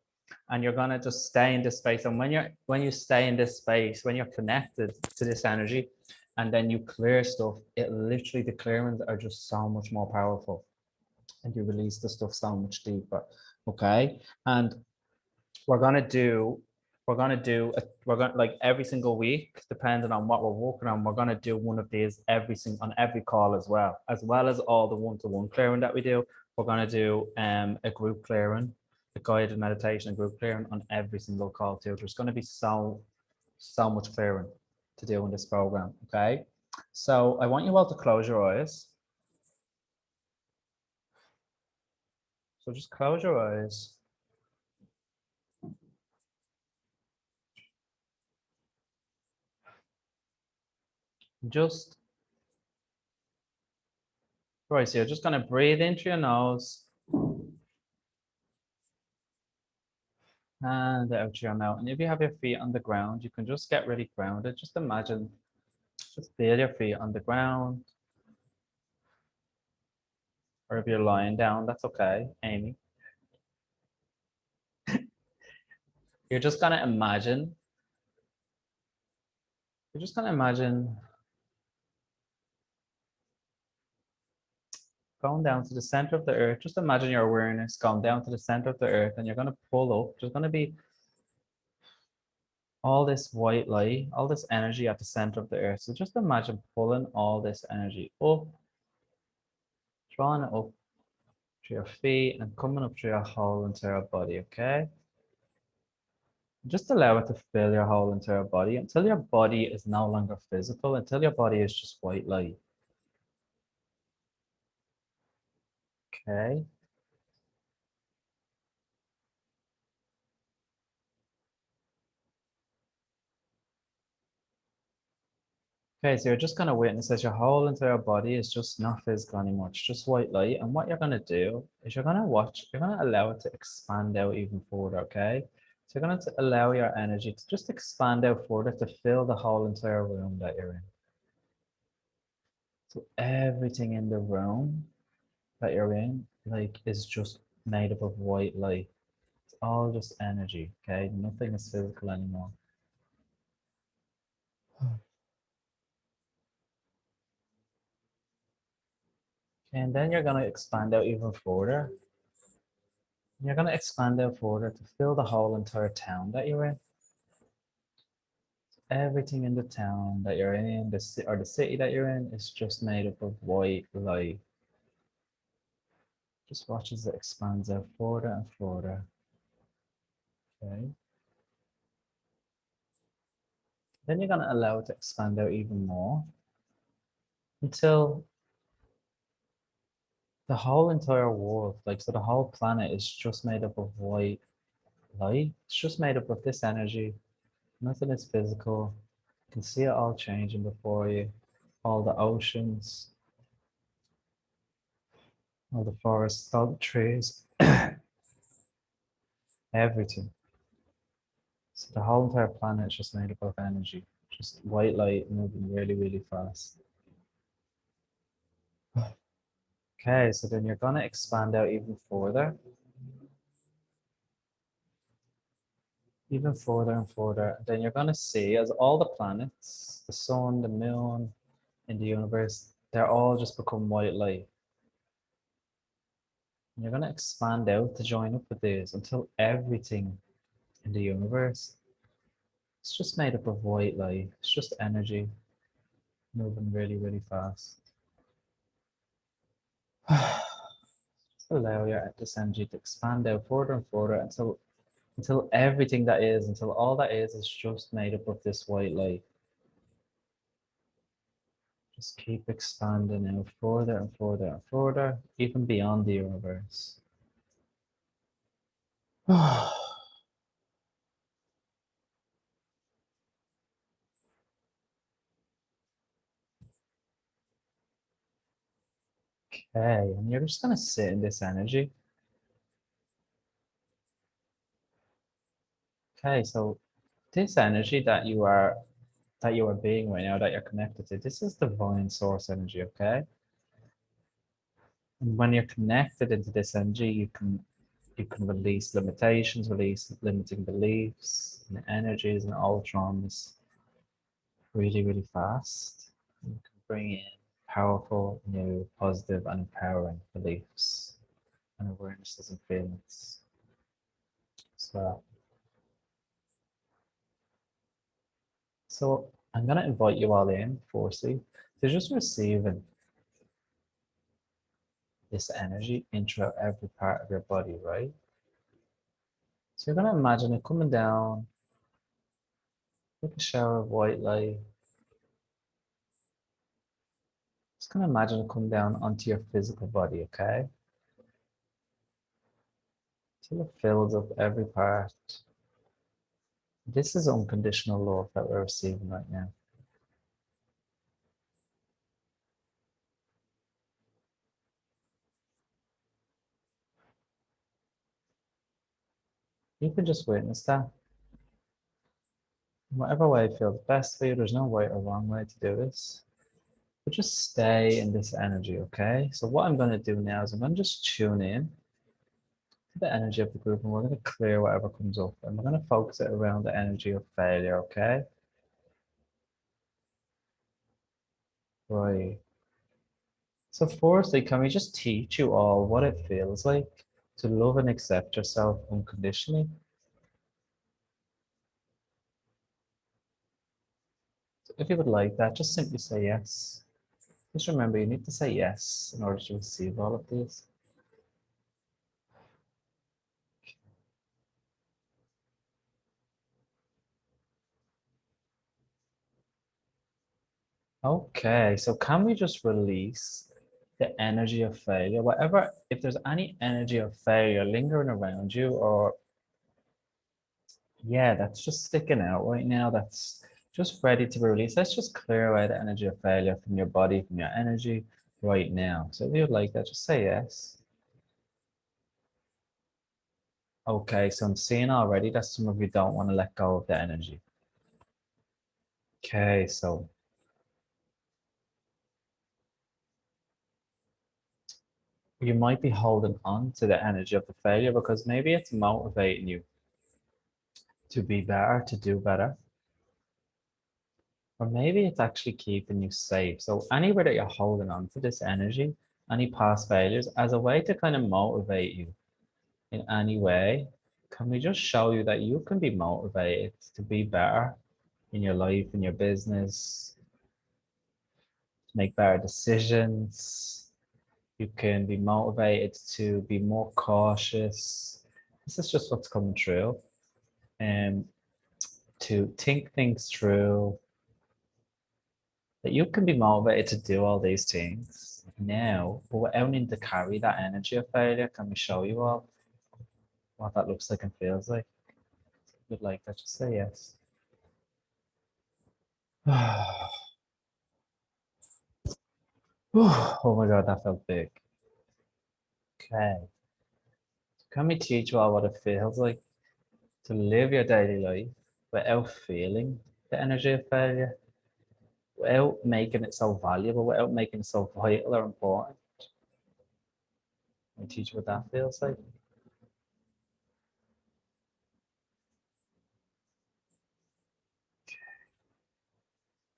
And you're going to just stay in this space. And when you stay in this space, when you're connected to this energy and then you clear stuff, it literally, the clearings are just so much more powerful. And you release the stuff so much deeper. Okay. And we're going to like every single week, depending on what we're working on, we're going to do one of these on every call as well as all the one-to-one clearing that we do. We're going to do a group clearing, a guided meditation, a group clearing on every single call too. There's going to be so much clearing to do in this program. Okay, so I want you all to close your eyes. So just close your eyes. Just right, so you're just going to breathe into your nose and out your mouth. And if you have your feet on the ground, you can just get really grounded. Just imagine, just feel your feet on the ground. Or if you're lying down, that's okay, Amy. You're just going to imagine. You're just going to imagine going down to the center of the earth. Just imagine your awareness going down to the center of the earth, and you're going to pull up. There's going to be all this white light, all this energy at the center of the earth. So just imagine pulling all this energy up, drawing it up to your feet and coming up to your whole entire body, okay? Just allow it to fill your whole entire body until your body is no longer physical, until your body is just white light. Okay. Okay, so you're just going to witness as your whole entire body is just not physical anymore. It's just white light. And what you're going to do is you're going to allow it to expand out even further, okay? So you're going to allow your energy to just expand out further to fill the whole entire room that you're in. So everything in the room that you're in, like, is just made up of white light. It's all just energy, okay? Nothing is physical anymore. And then you're going to expand out even further. You're going to expand out further to fill the whole entire town that you're in. Everything in the town that you're in, or the city that you're in, is just made up of white light. Just watch as it expands out further and further. Okay. Then you're going to allow it to expand out even more until the whole entire world, like, so the whole planet is just made up of white light. It's just made up of this energy. Nothing is physical. You can see it all changing before you. All the oceans, all the forests, all the trees, everything. So the whole entire planet is just made up of energy, just white light moving really, really fast. Okay, so then you're going to expand out even further. Even further and further. Then you're going to see as all the planets, the sun, the moon, in the universe, they're all just become white light. And you're going to expand out to join up with these until everything in the universe, it's just made up of white light. It's just energy moving really, really fast. Just allow this energy to expand out further and further until everything that is, until all that is just made up of this white light. Just keep expanding out further and further and further, even beyond the universe. Okay, and you're just going to sit in this energy. Okay, so this energy that you are being right now, that you're connected to, this is divine source energy, okay? And when you're connected into this energy, you can release limitations, release limiting beliefs and energies and old traumas really, really fast. You can bring in powerful, new, positive, and empowering beliefs and awarenesses and feelings as well. So I'm going to invite you all in, firstly, to just receiving this energy into every part of your body, right? So you're going to imagine it coming down like a shower of white light. Just going to imagine it come down onto your physical body, okay? Till it fills up every part. This is unconditional love that we're receiving right now. You can just witness that. In whatever way feels best for you, there's no right or wrong way to do this. But just stay in this energy, okay? So what I'm going to do now is I'm going to just tune in to the energy of the group, and we're going to clear whatever comes up, and we're going to focus it around the energy of failure, okay? Right. So firstly, can we just teach you all what it feels like to love and accept yourself unconditionally? So if you would like that, just simply say yes. Just remember, you need to say yes in order to receive all of these. Okay, so can we just release the energy of failure? Whatever, if there's any energy of failure lingering around you, or yeah, that's just sticking out right now, that's just ready to be released. Let's just clear away the energy of failure from your body, from your energy right now. So if you'd like that, just say yes. Okay, so I'm seeing already that some of you don't want to let go of the energy. Okay, so you might be holding on to the energy of the failure because maybe it's motivating you to be better, to do better. Or maybe it's actually keeping you safe. So anywhere that you're holding on to this energy, any past failures, as a way to kind of motivate you in any way, can we just show you that you can be motivated to be better in your life, in your business, to make better decisions. You can be motivated to be more cautious. This is just what's coming through. And to think things through, that you can be motivated to do all these things now, but without needing to carry that energy of failure. Can we show you all what that looks like and feels like? If you'd like that, just say yes. Oh my God, that felt big. Okay. Can we teach you all what it feels like to live your daily life without feeling the energy of failure, without making it so valuable, without making it so vital or important? Can we teach you what that feels like?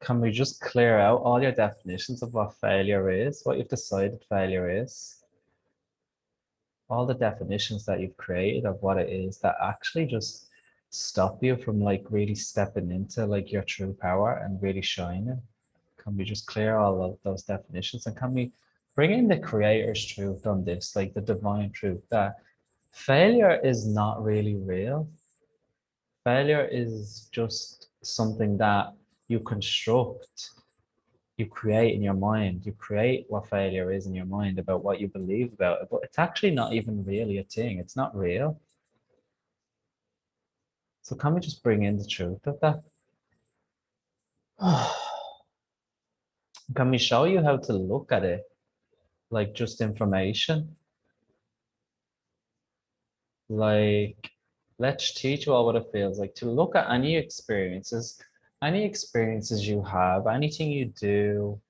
Can we just clear out all your definitions of what failure is, what you've decided failure is? All the definitions that you've created of what it is that actually just stop you from like really stepping into like your true power and really shining. Can we just clear all of those definitions, and can we bring in the creator's truth on this, like the divine truth that failure is not really real. Failure is just something that you construct, you create in your mind. You create what failure is in your mind about what you believe about it, but it's actually not even really a thing. It's not real. So can we just bring in the truth of that? Can we show you how to look at it like just information? Like, let's teach you all what it feels like to look at any experiences you have, anything you do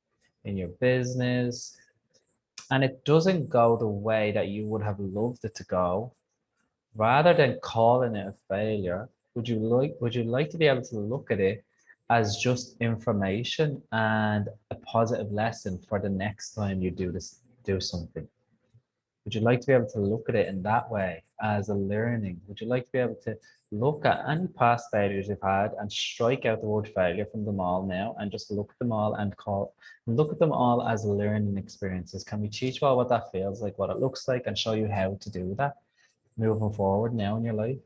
in your business, and it doesn't go the way that you would have loved it to go. Rather than calling it a failure, would you like to be able to look at it as just information and a positive lesson for the next time you do something? Would you like to be able to look at it in that way as a learning? Would you like to be able to look at any past failures you've had and strike out the word failure from them all now and just look at them all and look at them all as learning experiences? Can we teach you all what that feels like, what it looks like, and show you how to do that moving forward now in your life?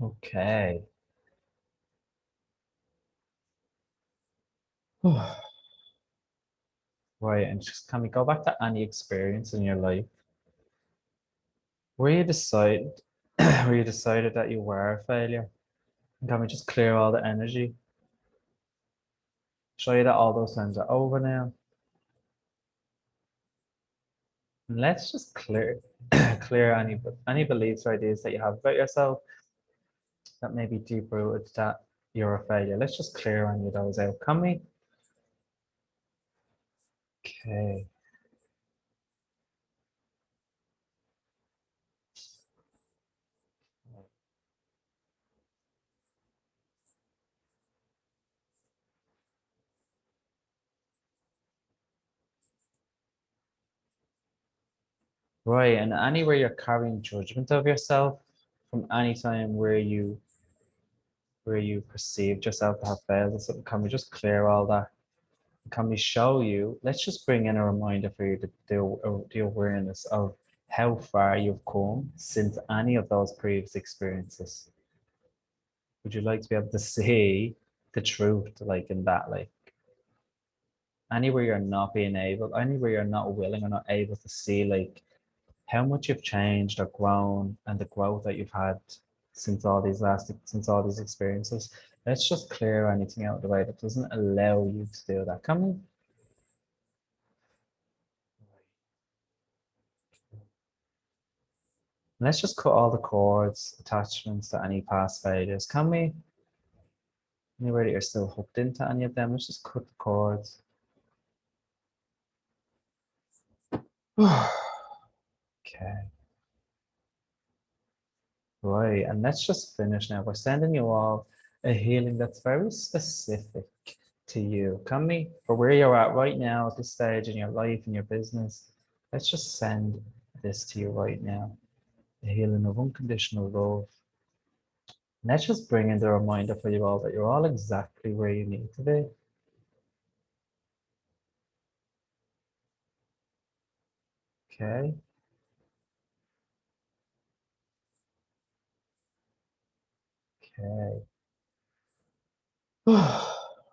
Okay. Right, and just can we go back to any experience in your life where you decided where you decided that you were a failure? And can we just clear all the energy? Show you that all those times are over now. And let's just clear clear any beliefs or ideas that you have about yourself that may be deep rooted that you're a failure. Let's just clear any of those out. Can we? Okay. Right, and anywhere you're carrying judgment of yourself from any time where you perceived yourself to have failed or something, can we just clear all that? Can we show you? Let's just bring in a reminder for you to do the awareness of how far you've come since any of those previous experiences. Would you like to be able to see the truth, like in that, like anywhere you're not being able, anywhere you're not willing or not able to see, like how much you've changed or grown and the growth that you've had since all these experiences. Let's just clear anything out of the way that doesn't allow you to do that. Can we? Let's just cut all the cords, attachments to any past failures. Can we? Anywhere that you're still hooked into any of them, let's just cut the cords. Okay. Right, and let's just finish now. We're sending you all a healing that's very specific to you. Come for where you're at right now at this stage in your life and your business. Let's just send this to you right now. A healing of unconditional love. Let's just bring in the reminder for you all that you're all exactly where you need to be. Okay. Okay.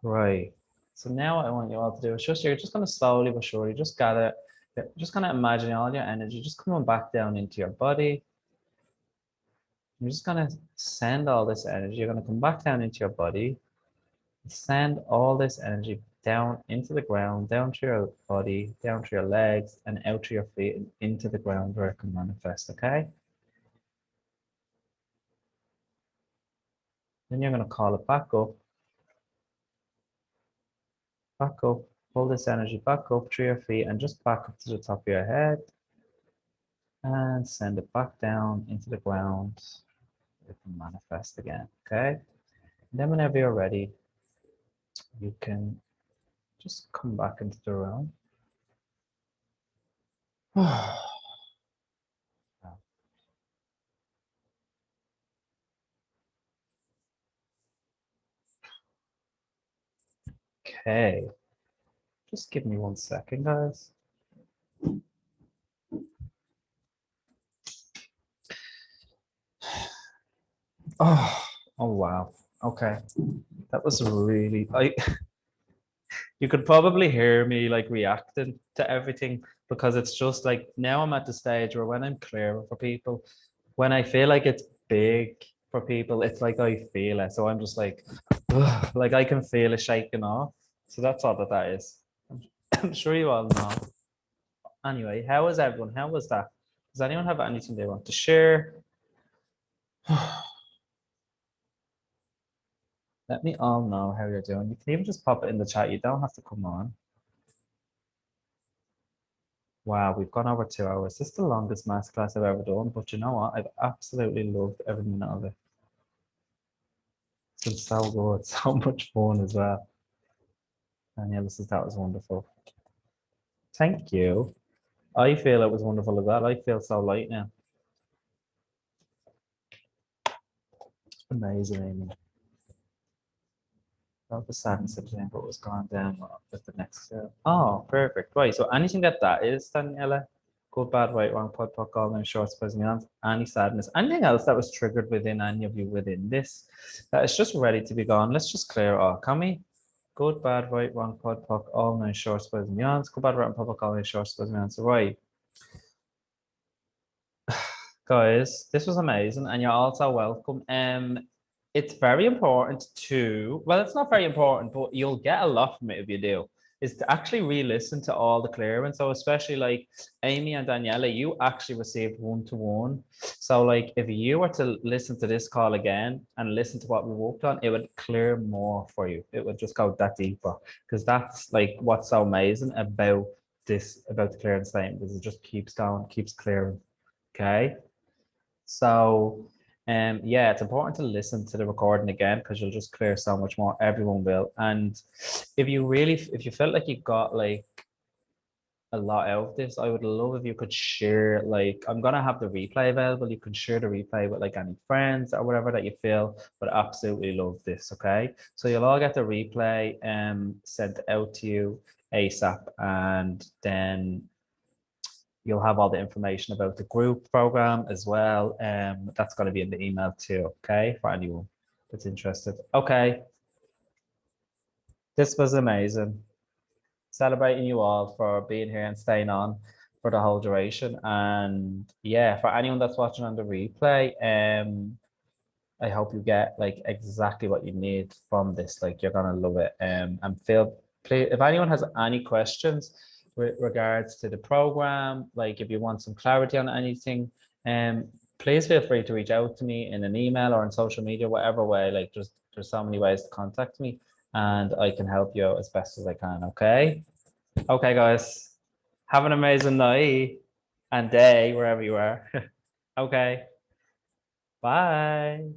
Right. So now what I want you all to do is you're just going to slowly but surely just gather, just kind of imagine all your energy just coming back down into your body. You're just going to send all this energy. You're going to come back down into your body. Send all this energy down into the ground, down to your body, down to your legs, and out to your feet and into the ground where it can manifest, okay? Then you're going to call it back up. Back up. Pull this energy back up through your feet and just back up to the top of your head. And send it back down into the ground. It can manifest again, okay? And then whenever you're ready, you can just come back into the room. Okay. Just give me 1 second, guys. Oh, wow. Okay. That was really, you could probably hear me like reacting to everything because it's just like now I'm at the stage where when I'm clear for people, when I feel like it's big for people, it's like I feel it. So I'm just like, ugh, like I can feel it shaking off. So that's all that is. I'm sure you all know. Anyway, how is everyone? How was that? Does anyone have anything they want to share? Let me all know how you're doing. You can even just pop it in the chat. You don't have to come on. Wow, we've gone over 2 hours. This is the longest masterclass I've ever done, but you know what? I've absolutely loved every minute of it. It's been so good, so much fun as well. And yeah, that was wonderful. Thank you. I feel it was wonderful as well. I feel so light now. Amazing, Amy. Not the sadness of but was gone down with the next. Oh, perfect. Right. So anything that is, Daniela, good, bad, right, wrong, pod, pod, all them short, suppose me on any sadness, anything else that was triggered within any of you within this, that is just ready to be gone. Let's just clear it all. Can we? Good, bad, right, wrong, pod, pod, all nine short, suppose me on. Good, bad, right, and pod, pod, all nine short, suppose me on. So right. Guys, this was amazing, and you're also welcome. It's very important to, well, it's not very important, but you'll get a lot from it if you do, is to actually re-listen to all the clearance. So especially like Amy and Daniela, you actually received one-to-one. So like if you were to listen to this call again and listen to what we worked on, it would clear more for you. It would just go that deeper, because that's like what's so amazing about this, about the clearance statement, because it just keeps going, keeps clearing. Okay. So, yeah, it's important to listen to the recording again because you'll just clear so much more. Everyone will. And if you felt like you got like a lot out of this, I would love if you could share, like, I'm gonna have the replay available. You can share the replay with like any friends or whatever that you feel would absolutely love this. Okay. So you'll all get the replay sent out to you ASAP, and then you'll have all the information about the group program as well. That's going to be in the email too, okay, for anyone that's interested. Okay. This was amazing. Celebrating you all for being here and staying on for the whole duration. And yeah, for anyone that's watching on the replay, I hope you get like exactly what you need from this. Like you're gonna love it. And please, if anyone has any questions with regards to the program, like if you want some clarity on anything, please feel free to reach out to me in an email or on social media, whatever way. Like just There's so many ways to contact me, and I can help you out as best as I can. Okay. Okay, guys. Have an amazing night and day wherever you are. Okay. Bye.